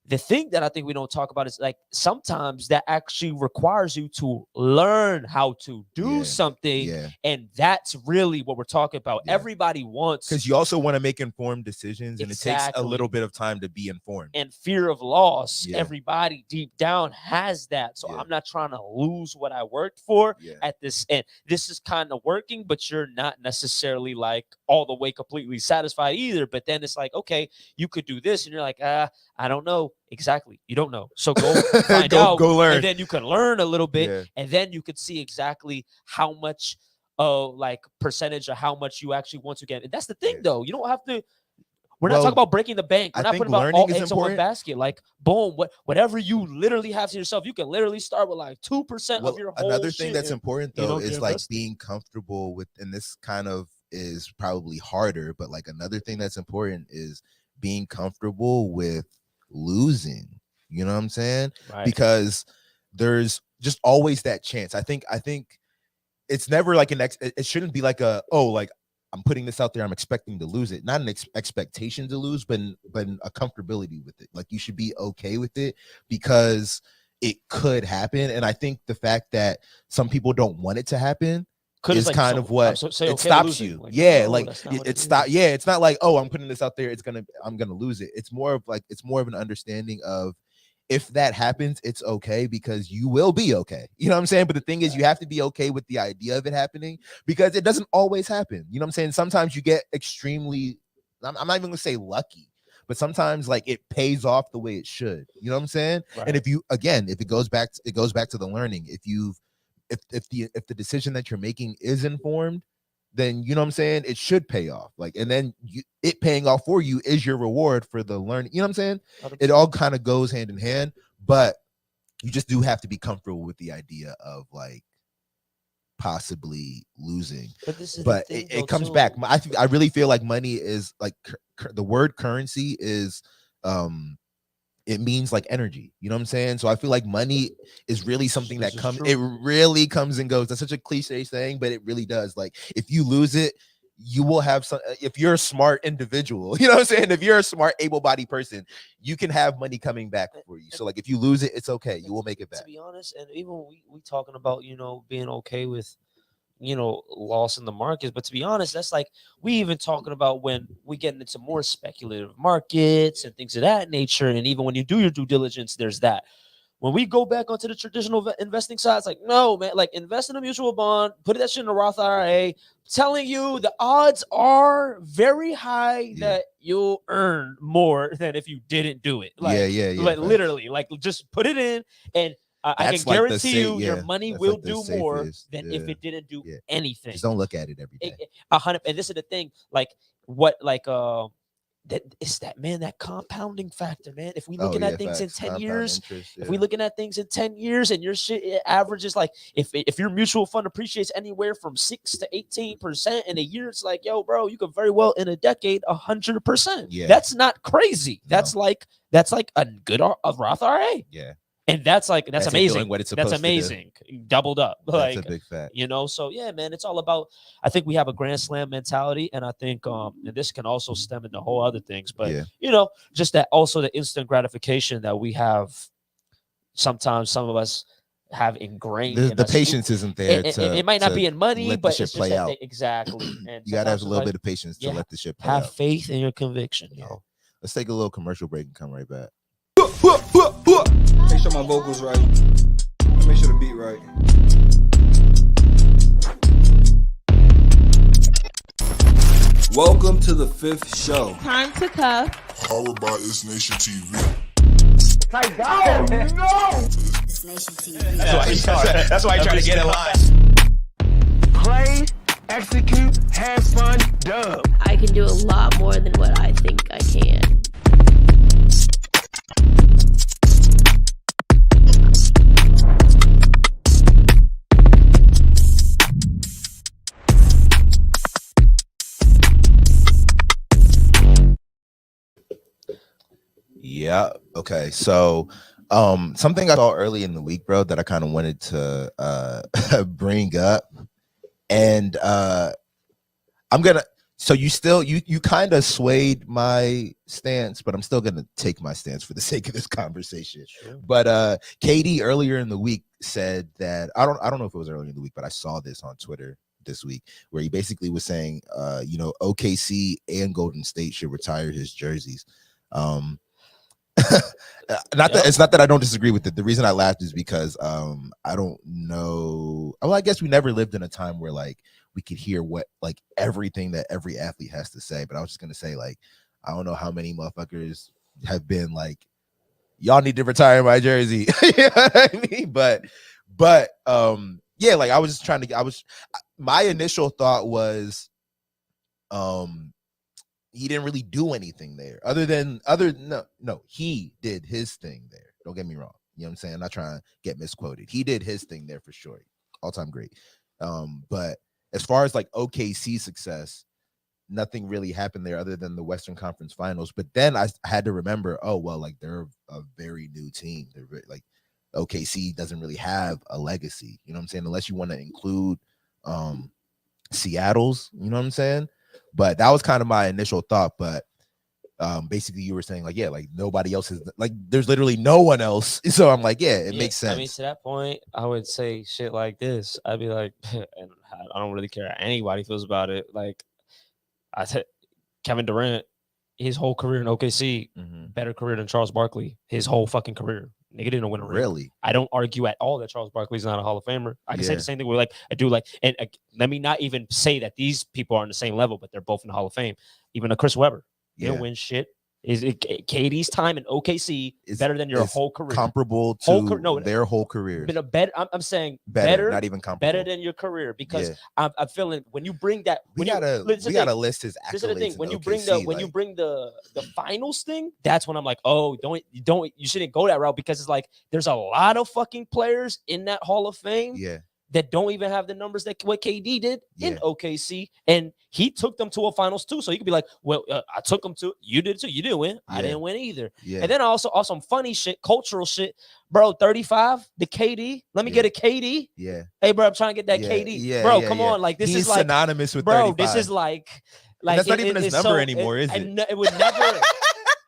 the thing that I think we don't talk about is like sometimes that actually requires you to learn how to do something. And that's really what we're talking about. Everybody wants, because you also want to make informed decisions, and it takes a little bit of time to be informed. And fear of loss, everybody deep down has that. So I'm not trying to lose what I worked for at this end. This is kind of working, but you're not necessarily like all the way completely satisfied either. But then it's like, okay, you could do this, and you're like, I don't know. Exactly. You don't know. So go find out. Go learn. And then you can learn a little bit. And then you could see exactly how much like percentage or how much you actually want to get. And that's the thing though. You don't have to. We're not talking about breaking the bank. We're not putting about all eggs in one basket. Like, boom, whatever you literally have to yourself, you can literally start with like 2% of your whole Another thing that's important though is like investing. being comfortable with, and this kind of is probably harder, but like another thing that's important is being comfortable with losing. You know what I'm saying? Right. Because there's just always that chance. I think it's never like it shouldn't be like like I'm putting this out there, I'm expecting to lose it. Not an expectation to lose, but a comfortability with it. Like you should be okay with it because it could happen. And I think the fact that some people don't want it to happen is like, kind of what it stops you. Like, it's not like, oh, I'm putting this out there, I'm gonna lose it. It's more of an understanding of, if that happens, it's okay because you will be okay. You know what I'm saying? But the thing is, you have to be okay with the idea of it happening because it doesn't always happen. You know what I'm saying? Sometimes you get extremely, I'm not even gonna say lucky, but sometimes like it pays off the way it should. You know what I'm saying? Right. And if it goes back to the learning. If the decision that you're making is informed, then you know what I'm saying, it should pay off. Like, and then it paying off for you is your reward for the learning. You know what I'm saying? 100%. It all kind of goes hand in hand, but you just do have to be comfortable with the idea of like possibly losing. But it comes back. I really feel like money is like the word currency is it means like energy. You know what I'm saying? So I feel like money is really something that This is comes. true. It really comes and goes. That's such a cliche saying, but it really does. Like if you lose it, you will have some. If you're a smart individual, you know what I'm saying. If you're a smart, able-bodied person, you can have money coming back for you. So like if you lose it, it's okay. You will make it back. To be honest, and even we talking about, you know, being okay with, you know, loss in the markets, but to be honest, that's like we even talking about when we get into more speculative markets and things of that nature. And even when you do your due diligence, there's that. When we go back onto the traditional investing side, it's like, no, man, like invest in a mutual bond, put that shit in a Roth IRA, telling you the odds are very high that you'll earn more than if you didn't do it. Like, like literally, like just put it in, and I can guarantee you your money will do more than if it didn't do anything. Just don't look at it every day. 100. And this is the thing, like what, like that it's that, man, that compounding factor, man. If we looking at things in 10 years, if we looking at things in 10 years and your shit averages, like if your mutual fund appreciates anywhere from 6 to 18% in a year, it's like, yo, bro, you could very well in a decade 100%. Yeah, that's not crazy. That's like a good a Roth IRA. Yeah. And that's amazing. What it's that's amazing. Doubled up. That's like a big fact. You know, so yeah, man, it's all about, I think we have a grand slam mentality, and I think and this can also stem into whole other things, but you know, just that also the instant gratification that we have sometimes some of us have ingrained. The patience isn't there. It might not be in money, but it's play out. Exactly. And you gotta have a little bit of patience to let the shit play out. Have faith in your conviction, yo. Let's take a little commercial break and come right back. Make sure my vocals right. Make sure the beat right. Welcome to the 5th show. Time to cuff. Powered by ItsNation TV. Like, oh, no! ItsNation TV. That's why you try to get in line. Play, execute, have fun, dub. I can do a lot more than what I think I can. Yeah. Okay. So, something I saw early in the week, bro, that I kind of wanted to bring up, and I'm gonna. So you kind of swayed my stance, but I'm still gonna take my stance for the sake of this conversation. Sure. But Katie earlier in the week said that I don't know if it was earlier in the week, but I saw this on Twitter this week where he basically was saying, you know, OKC and Golden State should retire his jerseys. It's not that I don't disagree with it. The reason I laughed is because I don't know. Well, I guess we never lived in a time where like we could hear what like everything that every athlete has to say. But I was just gonna say, like, I don't know how many motherfuckers have been like, y'all need to retire my jersey. You know what I mean? But yeah, like I was just trying to my initial thought was he didn't really do anything there no, he did his thing there. Don't get me wrong. You know what I'm saying? I'm not trying to get misquoted. He did his thing there for sure. All-time great. But as far as like OKC success, nothing really happened there other than the Western Conference Finals. But then I had to remember, oh, well, like they're a very new team. They're very, like OKC doesn't really have a legacy. You know what I'm saying? Unless you want to include Seattle's, you know what I'm saying? But that was kind of my initial thought. But basically you were saying like, yeah, like nobody else is like, there's literally no one else. So I'm like, yeah, it makes sense. I mean, to that point, I would say shit like this. I'd be like, and I don't really care how anybody feels about it. Like I said, Kevin Durant, his whole career in OKC, better career than Charles Barkley, his whole fucking career. Nigga didn't win a ring. Really? I don't argue at all that Charles Barkley's not a Hall of Famer. I can say the same thing with like I do like, and let me not even say that these people are on the same level, but they're both in the Hall of Fame. Even a Chris Webber, didn't win shit. Is it KD's time in OKC is better than your whole career? Comparable to their whole career. Been a better. I'm saying better, not even comparable. Better than your career because I'm feeling when you bring that. We gotta list his accolades. This is the thing. When you bring the finals thing, that's when I'm like, oh, you shouldn't go that route because it's like there's a lot of fucking players in that Hall of Fame. Yeah. that don't even have the numbers that what KD did in Yeah. OKC, and he took them to a finals too. So you could be like, well, I took them to, you did too. You didn't win. I Yeah. didn't win either. Yeah. And then also some funny shit, cultural shit, bro. 35, the KD. Let me Yeah. get a KD. Yeah. Hey, bro, I'm trying to get that Yeah, KD. yeah, Bro, yeah, come yeah. on, like this He's is like synonymous with bro. 35. This is like that's not even his it's number anymore, is it? It would never.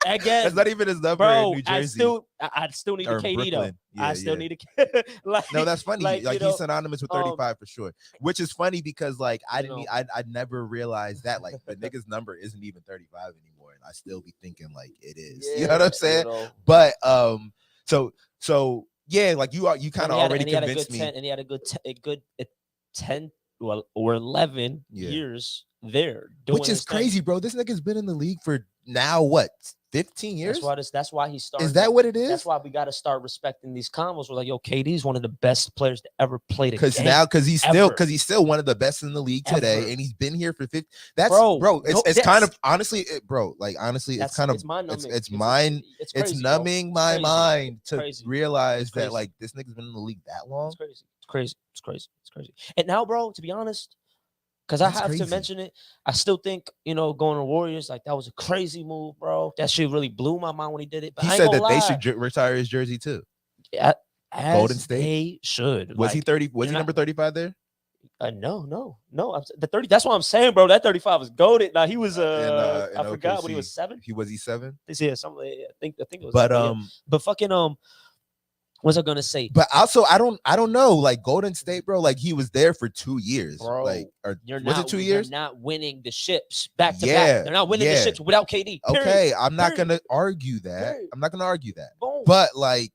Again, That's not even his number bro, in New Jersey. I still need or a KD though. Brooklyn. Yeah, I still yeah. need a like. No, that's funny. Like, you know, he's synonymous with 35 for sure. Which is funny because like I you didn't, know. I never realized that like the nigga's number isn't even 35 anymore, and I still be thinking like it is. You know what I'm saying? know. But so yeah, like you kind of already and he had a convinced good me. 10, and he had a good 10 or 11 Yeah. years there, doing Which is his thing. crazy, bro. This nigga's been in the league for now what 15 years? That's why he started. Is that what it is? That's why we got to start respecting these combos. We're like, yo, KD's one of the best players to ever play the game. Because he's still one of the best in the league today, Ever. and he's been here for 50. That's Bro, it's kind of honestly, honestly, it's kind of it's mind-numbing. it's mine. It's It's crazy, numbing bro. my It's crazy. mind It's to crazy. realize It's that crazy. like this nigga's been in the league that long. It's crazy. It's crazy. It's crazy. It's crazy. And now, bro, to be honest, because I That's have crazy. to mention it, I still think, going to Warriors, like that was a crazy move, bro. That shit really blew my mind when he did it. But He I ain't said gonna that they lie. should retire his jersey too. As Golden State? they should. Was he Like, 30? Was you're he number 35 there? No. The 30. That's what I'm saying, bro. That 35 was goaded. Now he was In I forgot when he OKC. was 7. He 7? Yeah, something. I think it was. But 7, yeah. But fucking what was I gonna say? But also I don't know. Like Golden State, bro. Like he was there for 2 years, Bro, Like, or You're was not, it 2 years? You're not winning the ships back to Yeah, back. They're not winning the yeah. ships without KD. Period. Okay, I'm not Period. gonna argue that. Period. I'm not gonna argue that. Boom. But like,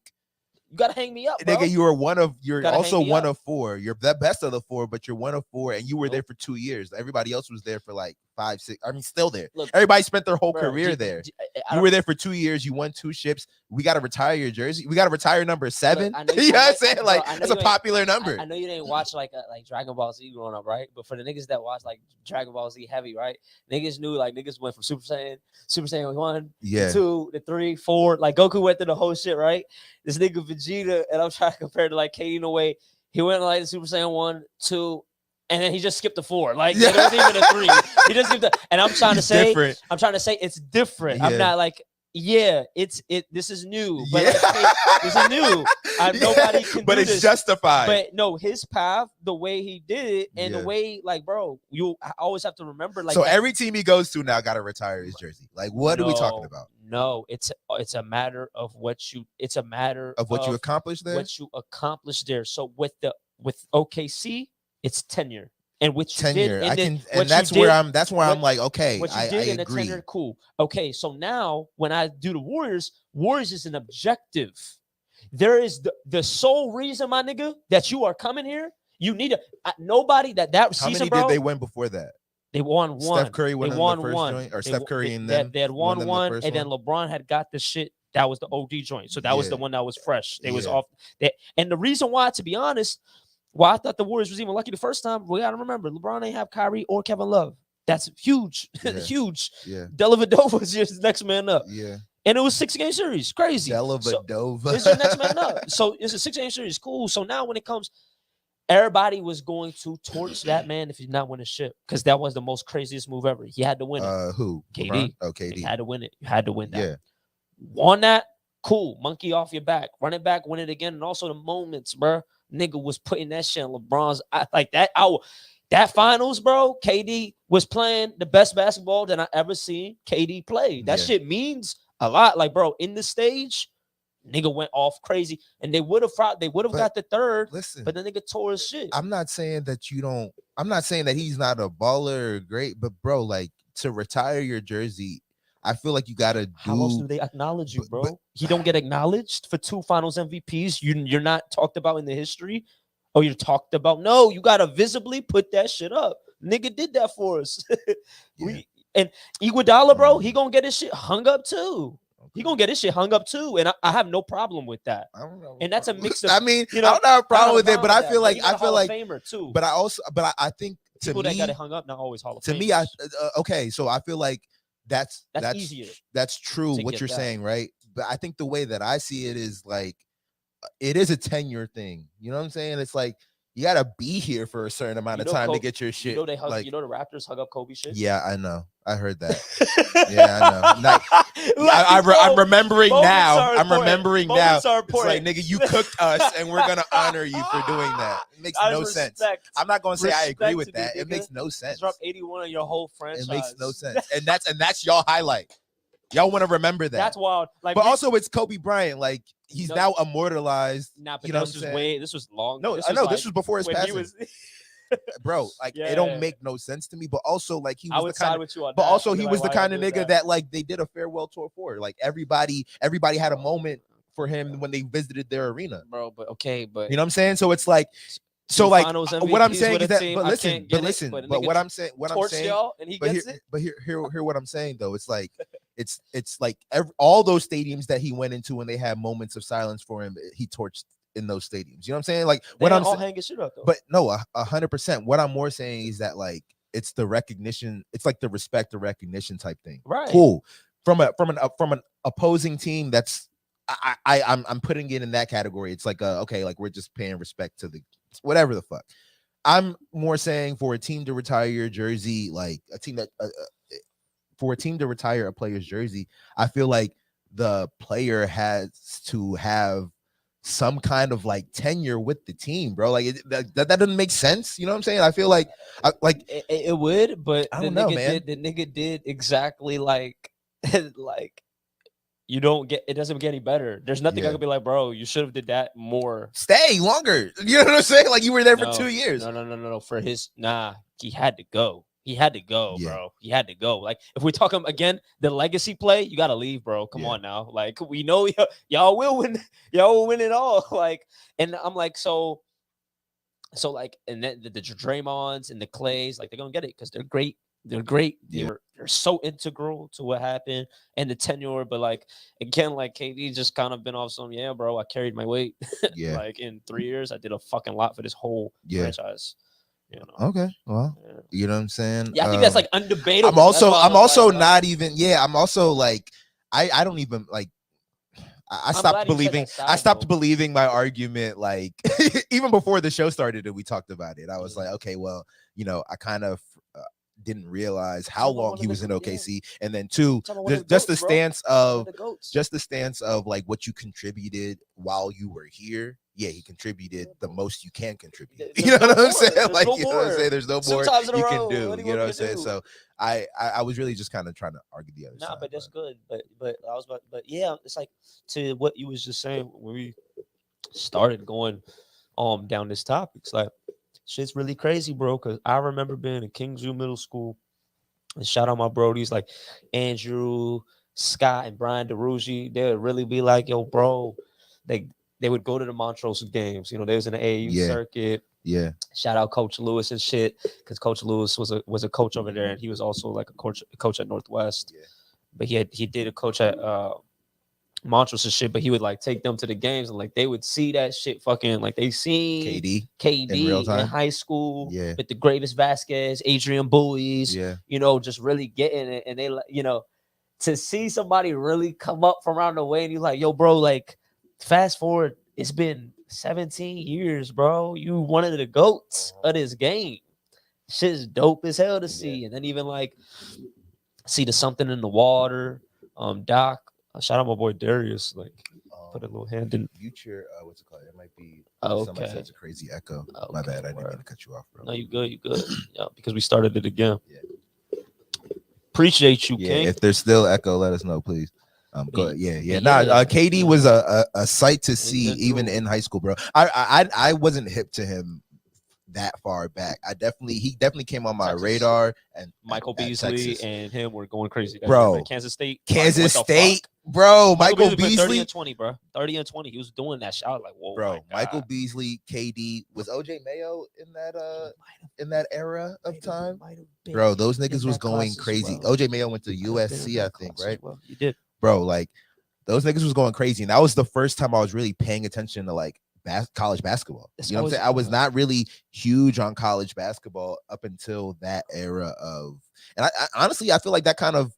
You gotta hang me up, bro. nigga, you're Gotta also hang me one up. of 4. You're the best of the 4, but you're one of 4, and you were there Nope. for 2 years. Everybody else was there for like 5, 6. I mean, still there. Look, Everybody spent their whole bro, career there. I You were there for 2 years. You won 2 ships. We got to retire your jersey. We got to retire number 7. I know You know what I'm saying? bro, Like I know that's a you ain't- popular number. I know you didn't watch like Dragon Ball Z growing up, right? But for the niggas that watch like Dragon Ball Z heavy, right? Niggas knew like niggas went from Super Saiyan 1, Yeah. 2, to 3, 4. Like Goku went through the whole shit, right? This nigga Vegeta, and I'm trying to compare to like KD in a way. He went like the Super Saiyan 1, 2, and then he just skipped the 4. Like it wasn't even a 3. He just skipped the, and I'm trying to say, different. it's different. Yeah. I'm not like, yeah, this is new, but Yeah. like, hey, this is new. Nobody can But do it's this. justified. But no, his path, the way he did it, and Yeah. the way, like, bro, I always have to remember, like, so that- every team he goes to now got to retire his jersey. Like, what are we talking about? No, it's a matter of what you. It's a matter Of what you accomplished there? What you accomplished there. So with OKC, it's tenure, and what you Tenure. did. In I the- can, what and you that's where did- I'm like, okay, what you I did in the agree. tenure, cool. Okay, so now when I do the Warriors is an objective. There is the sole reason, my nigga, that you are coming here. You need nobody that How season, many bro. did they win before that? They won one. Steph Curry won They in won the first one. joint, or They Steph won- Curry they- and they them they had won them the one, first and then LeBron had got the shit. That was the OD joint. So that was the Yeah. one that was fresh. They was Yeah. off. And the reason why, to be honest, why I thought the Warriors was even lucky the first time, we gotta remember LeBron ain't have Kyrie or Kevin Love. That's huge, Yeah. huge. Yeah. Dellavedova was just next man up, Yeah. and it was 6-game series, crazy. So, Dellavedova. this is the next man up. So it's a 6-game series, cool. So now when it comes, everybody was going to torch that man if he's not winning shit, because that was the most craziest move ever. He had to win it. Who? KD. LeBron? Oh, You KD. had to win it. You had to win that. Yeah. Won that, cool. Monkey off your back. Run it back, win it again. And also the moments, bro. Nigga was putting that shit in LeBron's like that. That finals, bro. KD was playing the best basketball that I ever seen KD play. That Yeah. shit means a lot. Like, bro, in the stage, nigga went off crazy, and they would have got the third. Listen, but the nigga tore his shit. I'm not saying that you don't. I'm not saying that he's not a baller or great, but bro, like to retire your jersey, I feel like you gotta do. How else do they acknowledge you, bro? He don't get acknowledged for 2 Finals MVPs. You're not talked about in the history. Oh, you're talked about. No, you gotta visibly put that shit up. Nigga did that for us. And Iguodala, bro, he gonna get his shit hung up too. He gonna get his shit hung up too, and I have no problem with that. I don't know. And that's a mix of. I mean, you know, I don't have a problem with it, but I that, feel but like he's a Hall of like. Famer too. But I think to people me, that got it hung up, not always Hall of to Famers. me, okay. So I feel like that's easier. That's true. to What get you're that. saying, right? But I think the way that I see it is like it is a tenure thing. You know what I'm saying? It's like You gotta be here for a certain amount of time to get your shit. You know they hug. Like, You know the Raptors hug up Kobe shit. yeah, I know. I heard that. Yeah, I know. I'm remembering now. I'm remembering now. It's like, nigga, you cooked us, and we're gonna honor you for doing that. It makes no sense. I'm not gonna say I agree with that. It makes no sense. Drop 81 on your whole franchise. It makes no sense. And that's y'all highlight. Y'all want to remember that. That's wild. Like, but also it's Kobe Bryant. Like, he's now immortalized. Nah, but you know this was long. No, I know this was before his passing. Bro, like, it don't make no sense to me. But also, like, he was the kind of, but also he was the kind of nigga that like they did a farewell tour for. Like, everybody had a moment for him when they visited their arena. Bro, but okay, but you know what I'm saying? So it's like, so like what I'm saying is that, but what I'm saying, y'all and he gets it. But hear what I'm saying though. It's like it's like all those stadiums that he went into when they had moments of silence for him, he torched in those stadiums. You know what I'm saying? Like, what I'm saying, hanging shit up though. But no, 100%. What I'm more saying is that, like, it's the recognition. It's like the respect or recognition type thing. Right. Cool. From an opposing team, that's I'm putting it in that category. It's like okay, like we're just paying respect to the whatever the fuck. I'm more saying for a team to retire your jersey, like a team that for a team to retire a player's jersey, I feel like the player has to have some kind of like tenure with the team, bro. Like that doesn't make sense. You know what I'm saying? I feel like it would, but I don't know, man. The nigga did exactly like like you don't get it. Doesn't get any better. There's nothing I could be like, bro, you should have did that more. Stay longer. You know what I'm saying? Like, you were there for 2 years. No. For his he had to go. He had to go, bro. He had to go. Like, if we're talking again, the legacy play, you gotta leave, bro. Come on now. Like, we know y'all will win. Y'all will win it all. Like, and I'm like, so like, and then the Draymonds and the Clays, like, they're gonna get it because they're great. They're great. They're so integral to what happened and the tenure. But like, again, like, KD just kind of been off some. Yeah, bro, I carried my weight. Like, in 3 years, I did a fucking lot for this whole franchise. You know? Okay, well, you know what I'm saying? Yeah, I think that's like undebatable. I'm also not even. Yeah, I'm also like, I don't even like. I stopped believing. I stopped believing my argument. Like, even before the show started and we talked about it, I was like, okay, well, you know, I kind of didn't realize how long he was in OKC, and then two, just the stance of like what you contributed while you were here. Yeah, he contributed the most you can contribute. You know what I'm saying? Like, you know what I'm saying? There's no more you can do. You know what I'm saying? So I was really just kind of trying to argue the other side. But that's good. But I was but yeah, it's like to what you was just saying when we started going down this topic. It's like, shit's really crazy, bro. Cause I remember being in Kingsview Middle School, and shout out my brodies like Andrew, Scott, and Brian DeRugi. They would really be like, yo, bro, they would go to the Montrose games. You know, they was in the AAU circuit. Yeah. Shout out Coach Lewis and shit, because Coach Lewis was a coach over there, and he was also like a coach at Northwest. Yeah. But he did a coach at Montrose and shit. But he would like take them to the games, and like they would see that shit fucking like they seen KD in high school. Yeah. With the greatest Vasquez, Adrian Bowies. Yeah. You know, just really getting it, and they, you know, to see somebody really come up from around the way, and you're like, yo, bro, like. Fast forward, it's been 17 years, bro. You one of the GOATs of this game. Shit's dope as hell to see. And then even like see the something in the water. Doc, shout out my boy Darius. Like, put a little hand in. Future, what's it called? It might be okay. Such a crazy echo. My bad. I didn't mean to cut you off, bro. No, you good. Yeah, because we started it again. Yeah. Appreciate you, King. If there's still echo, let us know, please. Go ahead. KD was a sight to see even in high school, bro. I wasn't hip to him that far back. He definitely came on my radar. And Michael Beasley and him were going crazy, bro. Kansas State, bro. Michael Beasley 30 and 20, bro. 30 and 20. He was doing that shit. I was like, whoa, bro. Michael Beasley, KD. Was OJ Mayo in that era of time? Bro, those niggas was going crazy. OJ Mayo went to USC, I think, right? Well, you did. Bro, like those niggas was going crazy, and that was the first time I was really paying attention to like college basketball. You know what I'm saying? I was not really huge on college basketball up until that era of, and I honestly I feel like that kind of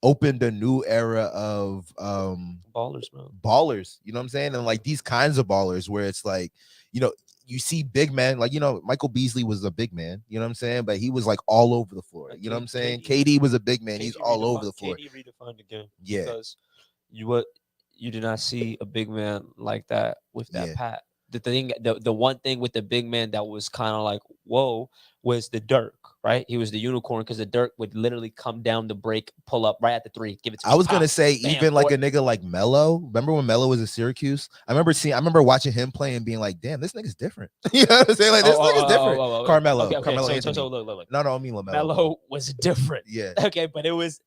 opened a new era of ballers, man. Ballers, you know what I'm saying? And like these kinds of ballers where it's like, you know, you see big men like Michael Beasley was a big man, you know what I'm saying, but he was like all over the floor. You know what I'm saying? KD was a big man. He's all over the floor. KD redefined the game. Yeah, because you did not see a big man like that with that pat. The one thing with the big man that was kind of like whoa was the Dirk, right? He was the unicorn because the Dirk would literally come down the break, pull up right at the three, give it to. I was gonna say even like a nigga like Melo. Remember when Melo was at Syracuse? I remember watching him play and being like, damn, this nigga's different. You know what I'm saying? Like this nigga's different. Carmelo. Okay, Carmelo. so look. No, I mean LaMelo. Melo was different. Yeah. Okay, but it was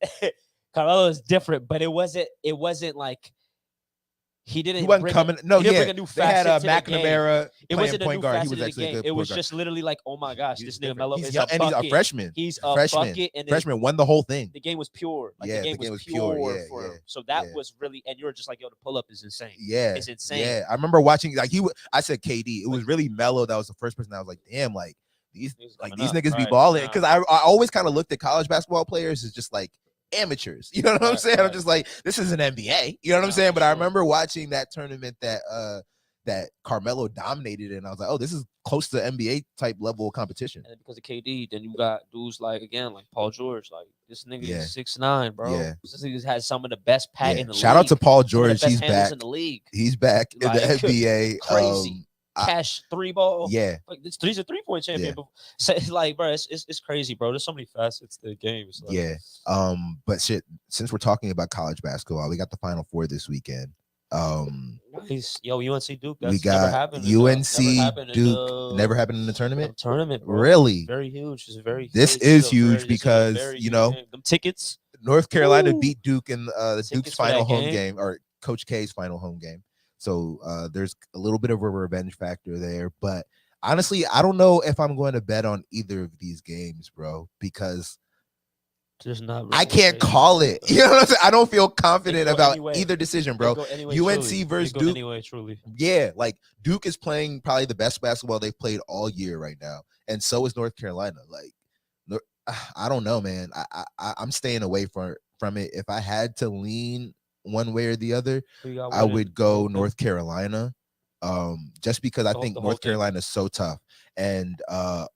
Carmelo was different, but it wasn't like he wasn't coming. No, he didn't yeah. bring a new They had facet to the McNamara. game. It wasn't a point new guard. He facet was to the actually a game. good It point was guard. just literally like, oh my gosh, this nigga Melo is young, a and bucket. he's a freshman. He's a freshman. bucket, and freshman won the whole thing. The game was pure. Like Yeah, the game was pure for him. So that was really, and you were just like, yo, the pull up is insane. Yeah, it's insane. Yeah, I remember watching like I said KD. It was really Melo that was the first person I was like, damn, like these niggas be balling because I always kind of looked at college basketball players as just like amateurs. You know what I'm saying? I'm just like, this is an NBA. You know what I'm saying? But I remember watching that tournament that Carmelo dominated, and I was like, oh, this is close to NBA type level of competition. And because of KD, then you got dudes like Paul George. Like this nigga is 6'9", bro. Yeah. This nigga has some of the best in the league. Shout out to Paul George. He's back in the league. He's back in the NBA. Crazy. Cash 3-ball. Yeah. Like he's a 3-point champion. Yeah. So it's like, bro, it's crazy, bro. There's so many facets to the game. Like, yeah. But shit, since we're talking about college basketball, we got the Final Four this weekend. Nice. Yo, UNC Duke. We got UNC Duke. Never happened in the tournament. Bro. Really? Very huge. It's very. This is huge because them tickets. North Carolina beat Duke in the Duke's final home game, or Coach K's final home game. So there's a little bit of a revenge factor there, but honestly, I don't know if I'm going to bet on either of these games, bro, because there's not. I can't call it. You know what I'm saying? I don't feel confident about either decision, bro. UNC versus Duke. Truly. Yeah, like Duke is playing probably the best basketball they've played all year right now, and so is North Carolina. Like, I don't know, man. I'm staying away from it. If I had to lean one way or the other, I would go North Carolina, just because I think North Carolina is so tough, and the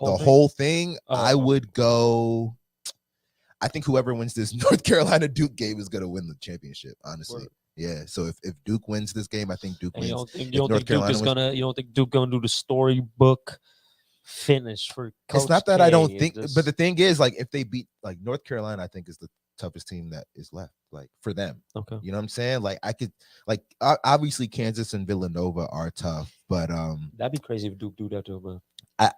whole thing, I would go. I think whoever wins this North Carolina Duke game is going to win the championship, honestly. Yeah. So if Duke wins this game, I think Duke wins. You don't think Duke gonna do the storybook finish for Coach It's not that K. I don't think, but the thing is, like, if they beat like North Carolina, I think is the toughest team that is left, like, for them. Okay. You know what I'm saying? Like, I could, like, obviously Kansas and Villanova are tough, but that'd be crazy if Duke do that to him, man.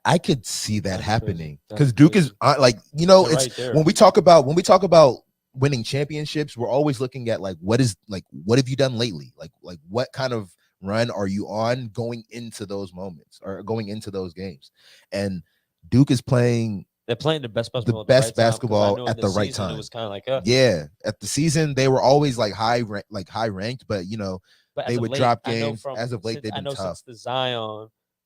I could see that happening because Duke is like, it's right, when we talk about winning championships, we're always looking at like what have you done lately? Like what kind of run are you on going into those moments or going into those games? And Duke is playing. They're playing the best basketball. At the right time. It was kind of like at the season they were always like high ranked, but they would drop games. As of late, they've been tough.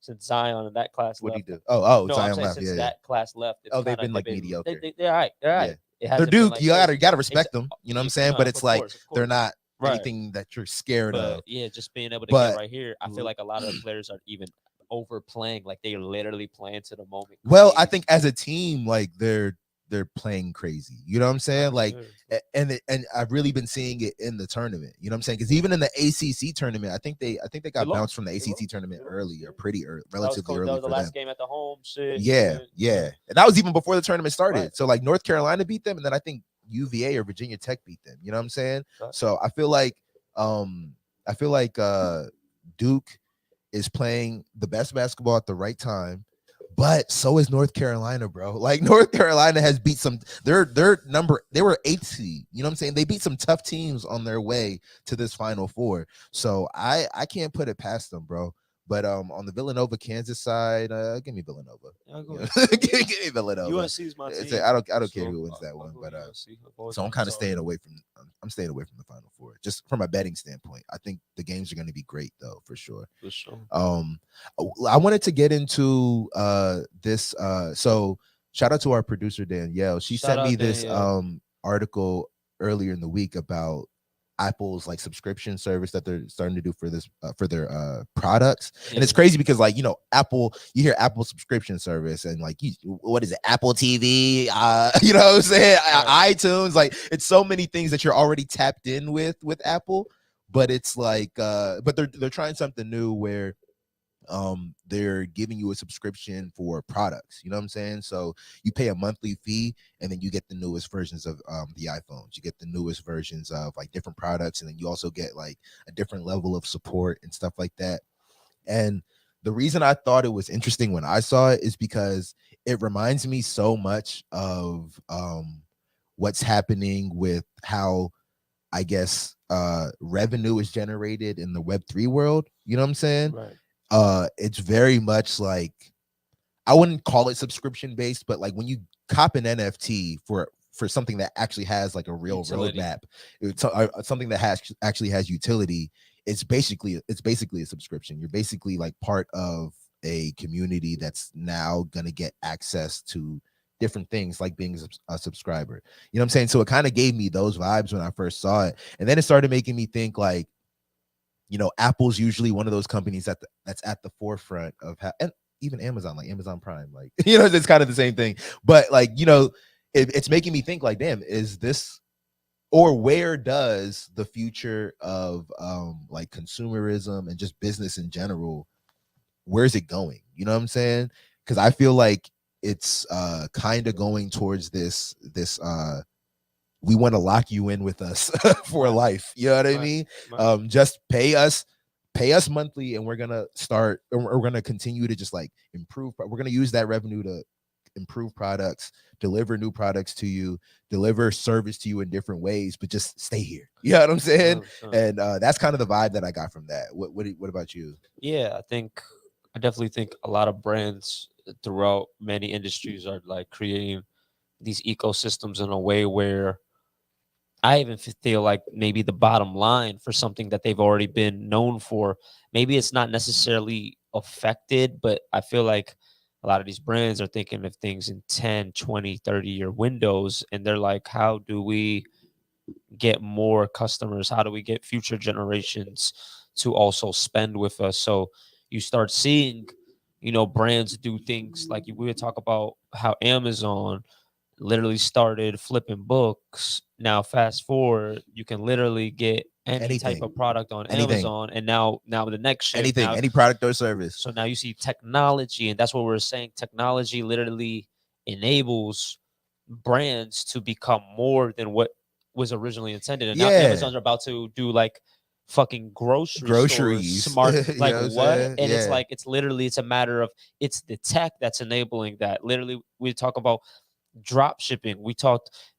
Since Zion and that class left. What do you do? Oh, no, Zion left. Since that class left. They've been like mediocre. They're all right. They're all right. Yeah. They're Duke. Like, you gotta respect them. You know what I'm saying? But it's like they're not anything that you're scared of. Yeah, just being able to get right here. I feel like a lot of the players are even overplaying. Like they're literally playing to the moment. Well, I think as a team, like they're playing crazy. You know what I'm saying? Like, and I've really been seeing it in the tournament. You know what I'm saying? Because even in the ACC tournament, I think they got bounced from the ACC tournament pretty early, relatively early. That was the last game at the home. Shit. Yeah, and that was even before the tournament started. Right. So like North Carolina beat them, and then I think UVA or Virginia Tech beat them. You know what I'm saying? Right. So I feel like Duke is playing the best basketball at the right time. But so is North Carolina, bro. Like North Carolina has beat some. They were 8th seed. You know what I'm saying? They beat some tough teams on their way to this Final Four. So I can't put it past them, bro. But on the Villanova Kansas side, give me Villanova. Give me Villanova. UNC is my team. I don't care who wins that one, but so I'm kind of staying away from. I'm staying away from the Final Four, just from a betting standpoint. I think the games are going to be great, though, for sure. For sure. I wanted to get into this. So shout out to our producer Danielle. She sent me this article earlier in the week about Apple's like subscription service that they're starting to do for this for their products. And it's crazy because like, you know, Apple, you hear Apple subscription service and like, what is it, Apple TV, you know what I'm saying, iTunes, like it's so many things that you're already tapped in with Apple. But it's like but they're trying something new where they're giving you a subscription for products, you know what I'm saying? So you pay a monthly fee and then you get the newest versions of the iPhones, you get the newest versions of like different products, and then you also get like a different level of support and stuff like that. And the reason I thought it was interesting when I saw it is because it reminds me so much of what's happening with how, I guess, revenue is generated in the Web3 world, you know what I'm saying? Right. It's very much like, I wouldn't call it subscription based, but like when you cop an NFT for something that actually has like a real roadmap, it's something that actually has utility, it's basically a subscription. You're basically like part of a community that's now gonna get access to different things, like being a subscriber, you know what I'm saying? So it kind of gave me those vibes when I first saw it, and then it started making me think like, you know, Apple's usually one of those companies that's at the forefront of and even Amazon, like Amazon Prime, like, you know, it's kind of the same thing. But like, you know, it's making me think like, damn, is this, or where does the future of like consumerism and just business in general, where's it going? You know what I'm saying? Because I feel like it's kind of going towards this we want to lock you in with us for life. You know what I mean? Just pay us monthly, and we're gonna continue to just like improve. We're gonna use that revenue to improve products, deliver new products to you, deliver service to you in different ways, but just stay here. You know what I'm saying? And that's kind of the vibe that I got from that. What about you? Yeah, I definitely think a lot of brands throughout many industries are like creating these ecosystems in a way where I even feel like maybe the bottom line for something that they've already been known for, maybe it's not necessarily affected, but I feel like a lot of these brands are thinking of things in 10, 20, 30-year windows. And they're like, how do we get more customers? How do we get future generations to also spend with us? So you start seeing, you know, brands do things like we would talk about how Amazon literally started flipping books. Now fast forward, you can literally get any type of product on Amazon, and now the next shift, any product or service. So now you see technology, and that's what we're saying. Technology literally enables brands to become more than what was originally intended. And now Amazon's about to do like fucking groceries, smart, like you know what? And Yeah. it's like it's a matter of, it's the tech that's enabling that. Literally, we talk about drop shipping.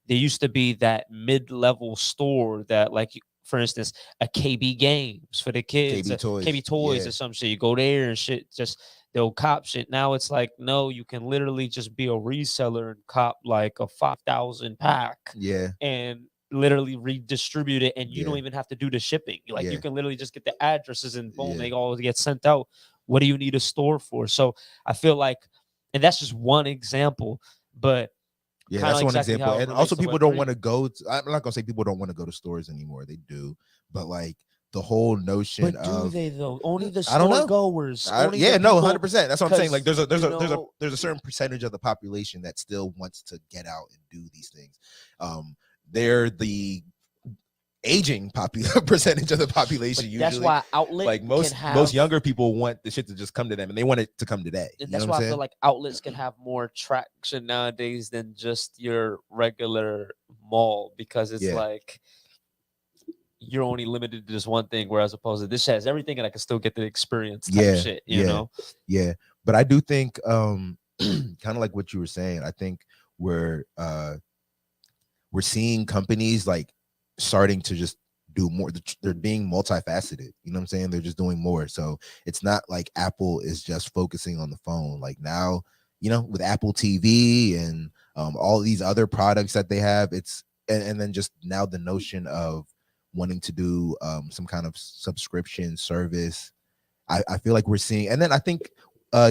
There used to be that mid-level store that, like, for instance, a KB Games for the kids, KB Toys or some shit. You go there and shit, just they'll cop shit. Now it's like, no, you can literally just be a reseller and cop like a 5,000 pack, and literally redistribute it, and you don't even have to do the shipping. Like you can literally just get the addresses and boom, they all get sent out. What do you need a store for? So I feel like, and that's just one example, but yeah, that's one example. And also people don't want to go I'm not gonna say people don't want to go to stores anymore. They do, but like the whole notion do they though? Only the I don't know. store goers. Yeah, no, 100%. That's what I'm saying. Like there's a certain percentage of the population that still wants to get out and do these things. They're the aging percentage of the population. Usually that's why outlet, like most younger people want the shit to just come to them, and they want it to come today. And that's why I feel like outlets can have more traction nowadays than just your regular mall, because it's like you're only limited to just one thing, whereas opposed to this has everything and I can still get the experience type shit, you know? Yeah. But I do think kind of like what you were saying, I think we're seeing companies like starting to just do more. They're being multifaceted, you know what I'm saying? They're just doing more. So it's not like Apple is just focusing on the phone. Like now, you know, with Apple TV and all these other products that they have, it's and then just now the notion of wanting to do some kind of subscription service. I feel like we're seeing, and then I think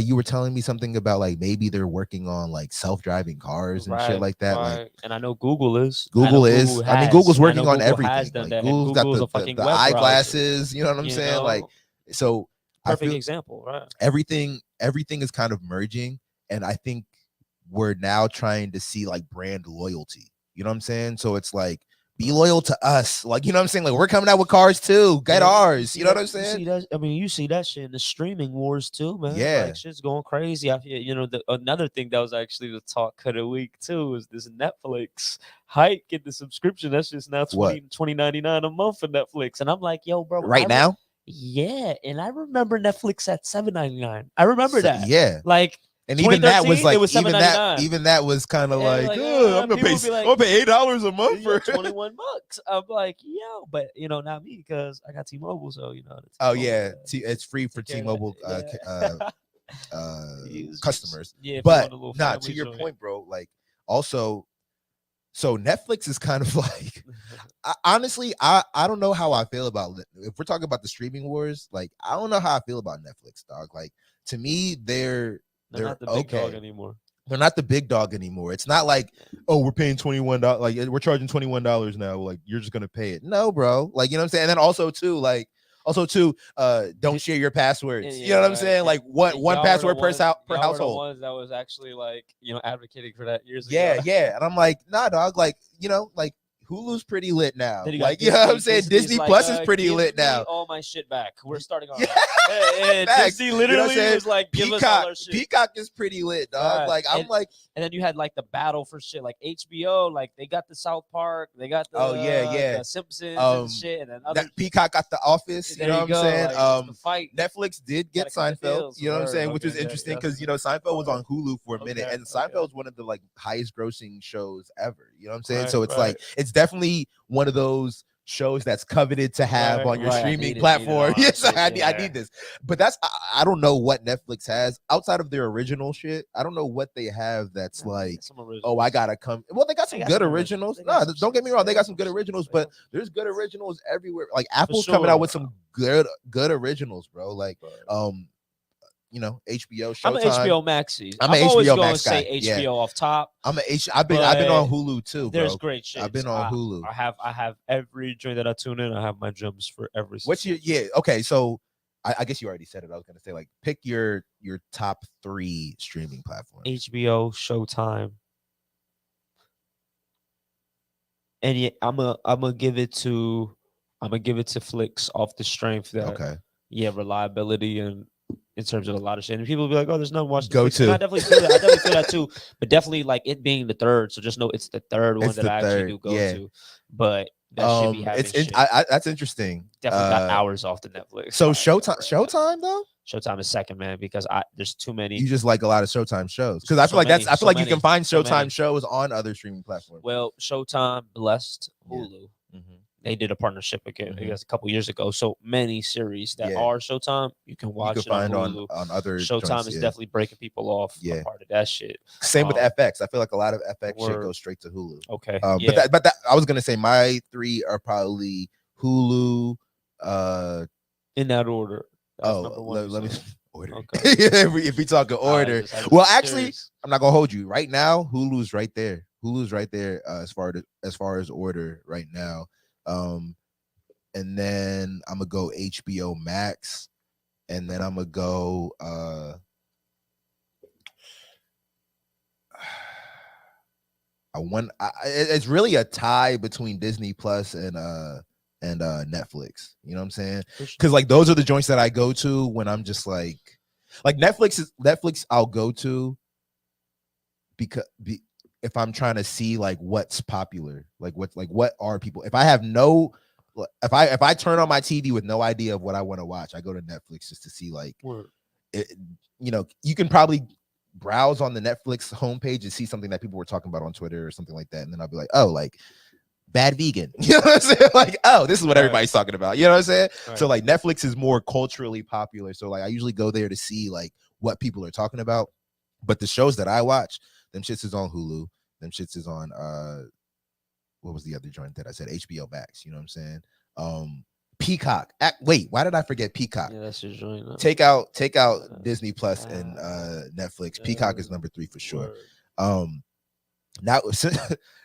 you were telling me something about like maybe they're working on like self-driving cars and shit like that. Like, and I know Google is. Google is. I mean, Google's working on Google everything. has done Like, that, and Google's got Google's the a fucking the web browser, eyeglasses. You know what I'm you saying? Like, know? so I Perfect feel example, right? everything is kind of merging, and I think we're now trying to see like brand loyalty. You know what I'm saying? So it's like, be loyal to us. Like, you know what I'm saying? Like, we're coming out with cars too. Get ours. You know what I'm saying? You see that? I mean, you see that shit in the streaming wars too, man. Yeah. Like, shit's going crazy. You know, another thing that was actually the talk of the week too is this Netflix hike in the subscription. That's just now $20.99 a month for Netflix, and I'm like, yo, bro, Right now? Yeah, and I remember Netflix at $7.99. I remember that. Yeah, like. And even that was like, it was even that was kind of like, I'm gonna pay $8 a month for $21. I'm like, yo, but you know, not me because I got T-Mobile, so you know. Oh yeah, it's free for T-Mobile customers. Yeah, but to your point, bro. Like, also, so Netflix is kind of like, honestly, I don't know how I feel about it. If we're talking about the streaming wars. Like, I don't know how I feel about Netflix, dog. Like, to me, they're not the big dog anymore. They're not the big dog anymore. It's not like, oh, we're paying $21. Like, we're charging $21 now. Like, you're just gonna pay it. No, bro. Like, you know what I'm saying? And then also too, don't share your passwords. You know what I'm saying? Like, one password per household. Were the ones that was actually like, you know, advocating for that years ago. Yeah. And I'm like, nah, dog. Like, you know, like, Hulu's pretty lit now. Like, you know what I'm saying? Disney Plus is pretty lit now. All my shit back. We're starting on Disney literally was like, give us all our shit. Peacock is pretty lit, dog. Like, I'm like, and then you had like the battle for shit, like HBO, like they got the South Park, they got the the Simpsons and shit, and then other Peacock got The Office. You know what I'm saying? Like, fight. Netflix did get Seinfeld. You know what I'm saying? Which was interesting because you know Seinfeld was on Hulu for a minute, and Seinfeld was one of the like highest grossing shows ever. You know what I'm saying? So it's like, it's definitely one of those shows that's coveted to have on your streaming platform. Yes, I need this. But I don't know what Netflix has outside of their original shit. I don't know what they have that's like, oh, I gotta come. Well, they got some good originals. No, don't get me wrong, they got some good originals, but there's good originals everywhere. Like, Apple's coming out with some good originals, bro. Like, you know, HBO, Showtime. I'm an HBO Maxi. I'm an always HBO going Max to say guy. HBO off top. I've been on Hulu too, bro. There's great shit. I've been on Hulu. I have every joint that I tune in. I have my gems for every. What's your okay? So I guess you already said it. I was gonna say, like, pick your top 3 streaming platforms. HBO, Showtime, and yeah, I'm gonna give it to Flicks off the strength that reliability and in terms of a lot of shit. And people will be like, oh, there's no watching. Go to. I definitely feel that. I definitely feel that too. But definitely, like, it being the third. So just know it's the third one that I actually do go to. But that should be having shit. That's interesting. Definitely got hours off the Netflix. So Showtime though? Showtime is second, man, because there's too many. You just like a lot of Showtime shows. Because I feel like you can find Showtime shows on other streaming platforms. Well, Showtime blessed Hulu. Mm-hmm. They did a partnership again, I guess, a couple years ago. So many series that are Showtime, you can watch it on Hulu. On other Showtime joints, is definitely breaking people off. Yeah, part of that shit. Same with FX. I feel like a lot of FX shit goes straight to Hulu. Okay, but that I was gonna say my 3 are probably Hulu. In that order. Let me order. Okay. if we talk in order, well, actually, I'm not gonna hold you. Right now, Hulu's right there. As far as order right now. And then I'm gonna go HBO Max, and then I'm gonna go it's really a tie between Disney Plus and Netflix. You know what I'm saying? Because like those are the joints that I go to when I'm just like Netflix I'll go to because if I'm trying to see like what's popular, what are people. If I turn on my TV with no idea of what I want to watch, I go to Netflix just to see like it, you know, you can probably browse on the Netflix homepage and see something that people were talking about on Twitter or something like that, and then I'll be like, oh, like bad vegan. You know what I'm saying? Like, oh, this is what everybody's talking about. You know what I'm saying? So like Netflix is more culturally popular. So like I usually go there to see like what people are talking about. But the shows that I watch, them shits is on Hulu. Them shits is on what was the other joint that I said? HBO Max. You know what I'm saying? Peacock. Wait, why did I forget Peacock? Yeah, that's your joint. Huh? Take out Disney Plus and Netflix. Peacock is number 3 for sure. Now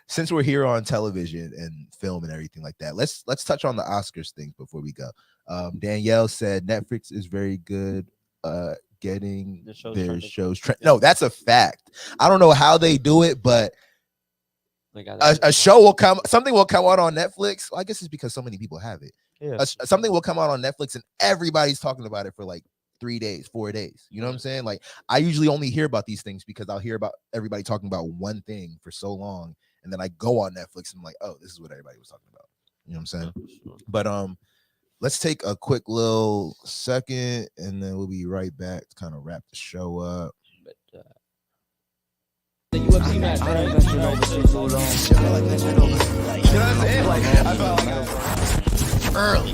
since we're here on television and film and everything like that, let's touch on the Oscars things before we go. Danielle said Netflix is very good getting their shows. No, that's a fact. I don't know how they do it, but a show will come, something will come out on Netflix. Well, I guess it's because so many people have it. Yeah. Something will come out on Netflix and everybody's talking about it for like 3 days, 4 days. You know what I'm saying? Like, I usually only hear about these things because I'll hear about everybody talking about one thing for so long, and then I go on Netflix and I'm like, oh, this is what everybody was talking about. You know what I'm saying? Sure. But let's take a quick little second and then we'll be right back to kind of wrap the show up. The UFC match, right? You know what I'm saying? Like, I felt like early.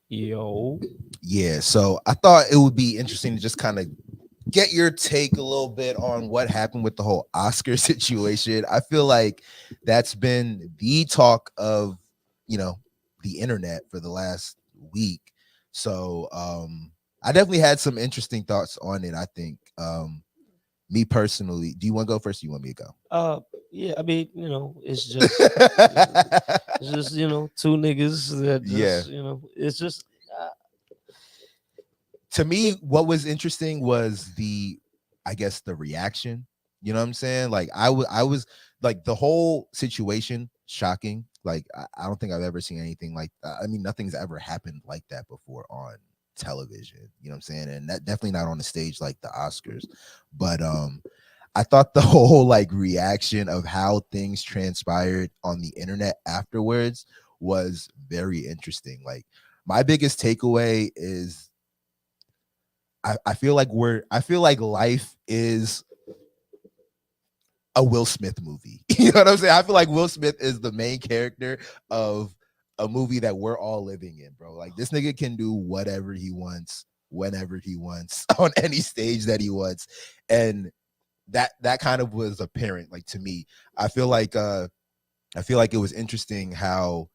Yo. Yeah, so I thought it would be interesting to just kind of get your take a little bit on what happened with the whole Oscar situation. I feel like that's been the talk of, you know, the internet for the last week. So I definitely had some interesting thoughts on it. I think me personally, do you want to go first? Or you want me to go? Yeah, I mean, you know, it's just it's just, you know, two niggas that just, you know, it's just to me, what was interesting was I guess the reaction. You know what I'm saying? Like I was like, the whole situation shocking. Like I don't think I've ever seen anything like that. I mean, nothing's ever happened like that before on television. You know what I'm saying? And that definitely not on the stage like the Oscars. But I thought the whole like reaction of how things transpired on the internet afterwards was very interesting. Like my biggest takeaway is I feel like life is a Will Smith movie. You know what I'm saying? I feel like Will Smith is the main character of a movie that we're all living in, bro. Like this nigga can do whatever he wants, whenever he wants, on any stage that he wants. And that kind of was apparent, like, to me. I feel like it was interesting how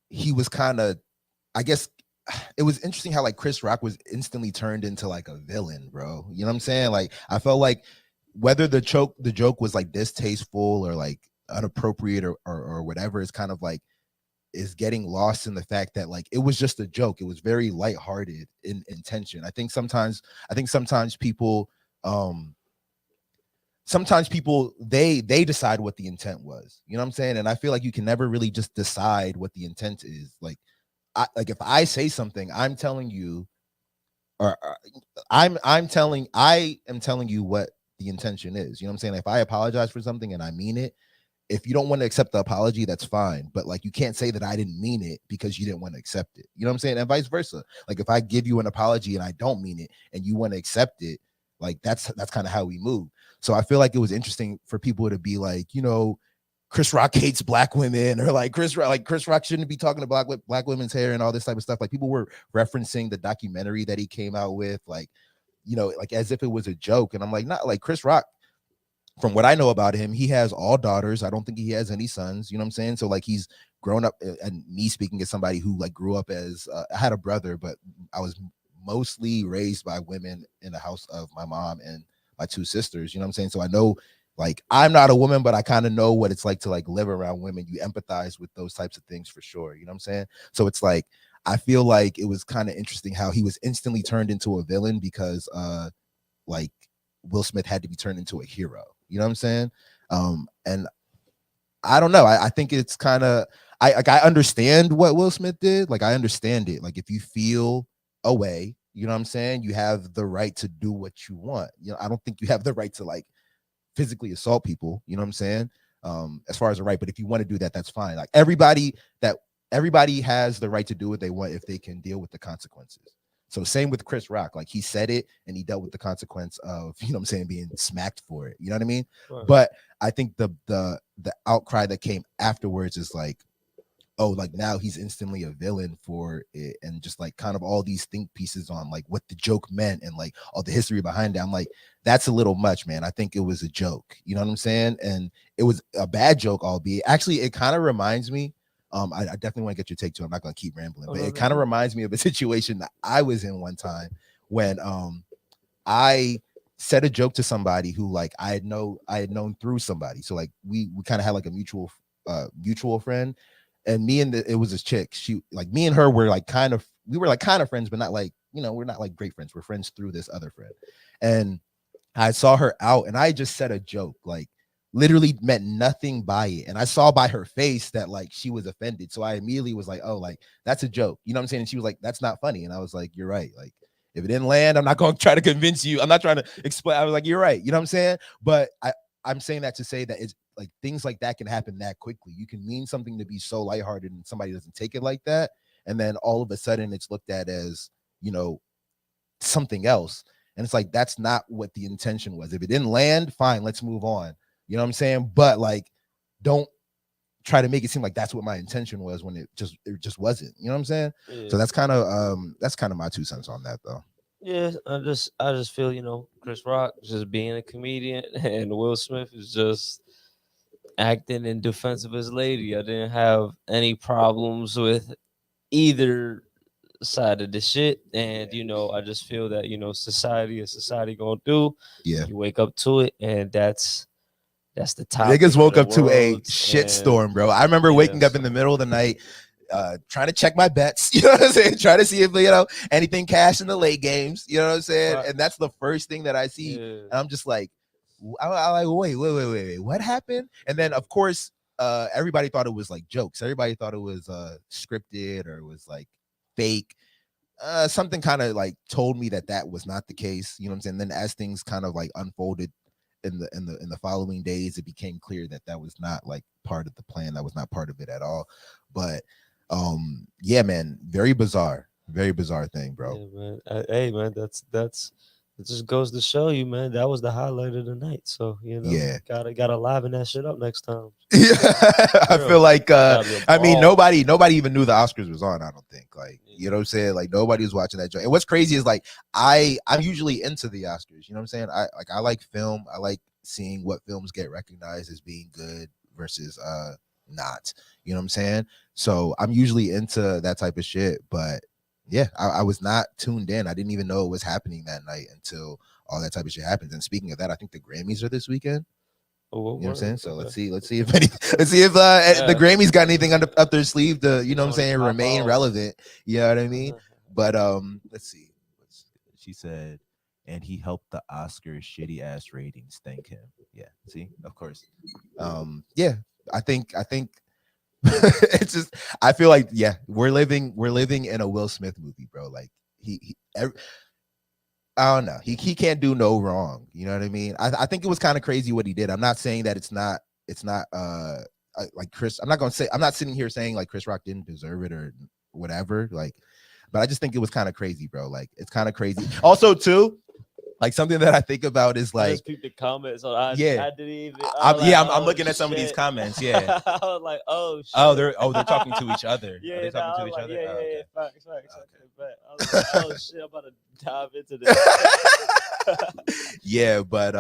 he was kind of, I guess it was interesting how like Chris Rock was instantly turned into like a villain, bro. You know what I'm saying? Like I felt like whether the joke was like distasteful or like inappropriate or whatever, it's kind of like is getting lost in the fact that like it was just a joke. It was very lighthearted in intention. I think sometimes people they decide what the intent was. You know what I'm saying? And I feel like you can never really just decide what the intent is. Like if I say something, I'm telling you, or I am telling you what the intention is. You know what I'm saying? If I apologize for something and I mean it, if you don't want to accept the apology, that's fine. But like, you can't say that I didn't mean it because you didn't want to accept it. You know what I'm saying? And vice versa. Like if I give you an apology and I don't mean it and you want to accept it, like that's kind of how we move. So I feel like it was interesting for people to be like, you know, Chris Rock hates black women, or like Chris Rock shouldn't be talking about black women's hair and all this type of stuff. Like people were referencing the documentary that he came out with, like, you know, like as if it was a joke. And I'm like, not like Chris Rock. From what I know about him, he has all daughters. I don't think he has any sons. You know what I'm saying? So like he's grown up, and me speaking as somebody who like grew up as I had a brother, but I was mostly raised by women in the house of my mom and my two sisters. You know what I'm saying? So I know, like, I'm not a woman, but I kind of know what it's like to like live around women. You empathize with those types of things for sure. You know what I'm saying? So it's like, I feel like it was kind of interesting how he was instantly turned into a villain because like Will Smith had to be turned into a hero. You know what I'm saying? And I don't know. I think it's kind of, I understand what Will Smith did. Like, I understand it. Like, if you feel a way, you know what I'm saying? You have the right to do what you want. You know, I don't think you have the right to like physically assault people. You know what I'm saying? As far as the right, but if you want to do that, that's fine. Like everybody has the right to do what they want if they can deal with the consequences. So same with Chris Rock. Like he said it and he dealt with the consequence of, you know what I'm saying, being smacked for it. You know what I mean? Right. But I think the outcry that came afterwards is like, oh, like now he's instantly a villain for it, and just like kind of all these think pieces on like what the joke meant and like all the history behind it. I'm like, that's a little much, man. I think it was a joke, you know what I'm saying? And it was a bad joke, albeit. Actually, it kind of reminds me. I definitely want to get your take too. I'm not gonna keep rambling, but it kind of reminds me of a situation that I was in one time when I said a joke to somebody who like I had known through somebody. So like we kind of had like a mutual friend. And it was this chick. She like me and her were like kind of friends, but not like, you know, we're not like great friends. We're friends through this other friend. And I saw her out and I just said a joke, like literally meant nothing by it. And I saw by her face that like she was offended. So I immediately was like, oh, like that's a joke. You know what I'm saying? And she was like, that's not funny. And I was like, you're right. Like if it didn't land, I'm not going to try to convince you. I'm not trying to explain. I was like, you're right. You know what I'm saying? But I'm saying that to say that it's like things like that can happen that quickly. You can mean something to be so lighthearted and somebody doesn't take it like that. And then all of a sudden it's looked at as, you know, something else. And it's like, that's not what the intention was. If it didn't land, fine, let's move on. You know what I'm saying? But like, don't try to make it seem like that's what my intention was when it just wasn't. You know what I'm saying? Yeah. So that's kind of my 2 cents on that though. Yeah, I just feel, you know, Chris Rock just being a comedian and Will Smith is just acting in defense of his lady. I didn't have any problems with either side of the shit. And, you know, I just feel that, you know, society is society gonna do. Yeah. You wake up to it, and that's the top. Niggas woke up to a shitstorm, bro. I remember waking up in the middle of the night, trying to check my bets, you know what I'm saying? Trying to see if, you know, anything cash in the late games, you know what I'm saying? Right. And that's the first thing that I see. Yeah. And I'm just like, I'm like, wait, what happened? And then, of course, everybody thought it was like jokes. Everybody thought it was scripted or it was like fake. Something kind of like told me that was not the case, you know what I'm saying? Then as things kind of like unfolded in the following days, it became clear that was not like part of the plan. That was not part of it at all. But yeah, man, very bizarre thing, bro. Yeah, man. Hey, man, that's it just goes to show you, man, that was the highlight of the night. So, you know, yeah, gotta liven that shit up next time. Yeah, I feel like I mean, nobody even knew the Oscars was on. I don't think, like, you know what I'm saying? Like nobody was watching that joint. And what's crazy is like I'm usually into the Oscars. You know what I'm saying? I like film. I like seeing what films get recognized as being good versus not. You know what I'm saying? So I'm usually into that type of shit. But yeah, I was not tuned in. I didn't even know it was happening that night until all that type of shit happens. And speaking of that, I think the Grammys are this weekend. You know what I'm saying? So let's see if the Grammys got anything up their sleeve to, you know what I'm saying, remain relevant. You know what I mean? But let's see. She said, and he helped the Oscars shitty ass ratings. Thank him. Yeah. See, of course. Yeah. I think it's just, I feel like, yeah, we're living in a Will Smith movie, bro. Like I don't know. He can't do no wrong. You know what I mean? I think it was kind of crazy what he did. I'm not saying that it's not like Chris. I'm not sitting here saying like Chris Rock didn't deserve it or whatever. Like, but I just think it was kind of crazy, bro. Like, it's kind of crazy. Also, too, like something that I think about is like, I just peeped the comments. So I didn't even. I'm looking at some of these comments. Yeah. I was like, oh shit. They're talking to each other. Yeah, are they talking to each other? Yeah. Facts. Okay. I was like, oh shit, I'm about to dive into this. Yeah, but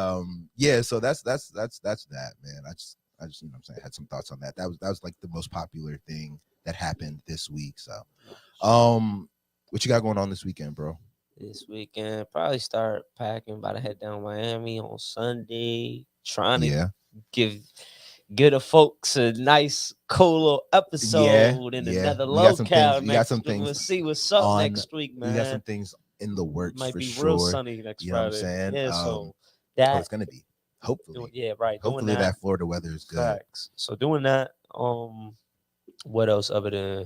yeah. So that's that, man. I just you know what I'm saying, I had some thoughts on that. That was like the most popular thing that happened this week. So, what you got going on this weekend, bro? This weekend, probably start packing. About to head down Miami on Sunday. Trying to give the folks a nice, cool little episode in another locale. We got some things. We'll see what's up next week, man. We got some things in the works. Might for be sure. Real sunny next you know Friday. What I'm saying? Yeah, so it's gonna be. Hopefully, yeah, right. Hopefully that Florida weather is good. Facts. So doing that. What else other than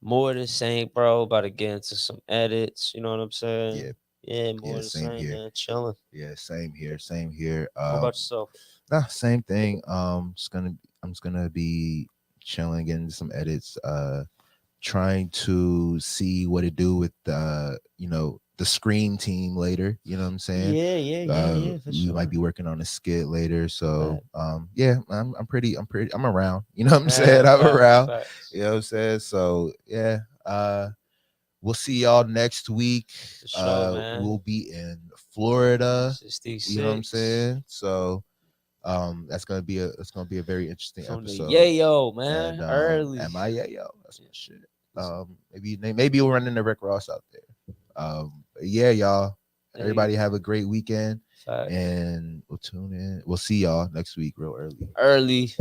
more of the same, bro? About to get into some edits. You know what I'm saying? Yeah, more of the same here. Man. Chilling. Yeah, same here. What about yourself? Nah, same thing. I'm just gonna be chilling, getting some edits. trying to see what it do with you know, the Scream team later. You know what I'm saying? Yeah. For We sure. might be working on a skit later. So yeah, I'm around. You know what I'm saying? I'm around. You know what I'm saying? So yeah, we'll see y'all next week. Man. We'll be in Florida. 66. You know what I'm saying? So that's gonna be a very interesting episode. Yayo, man. And, Early. Am I Yayo? That's my shit. Maybe we'll run into Rick Ross out there. Yeah, y'all. Everybody have a great weekend. And we'll tune in. We'll see y'all next week real early. Early.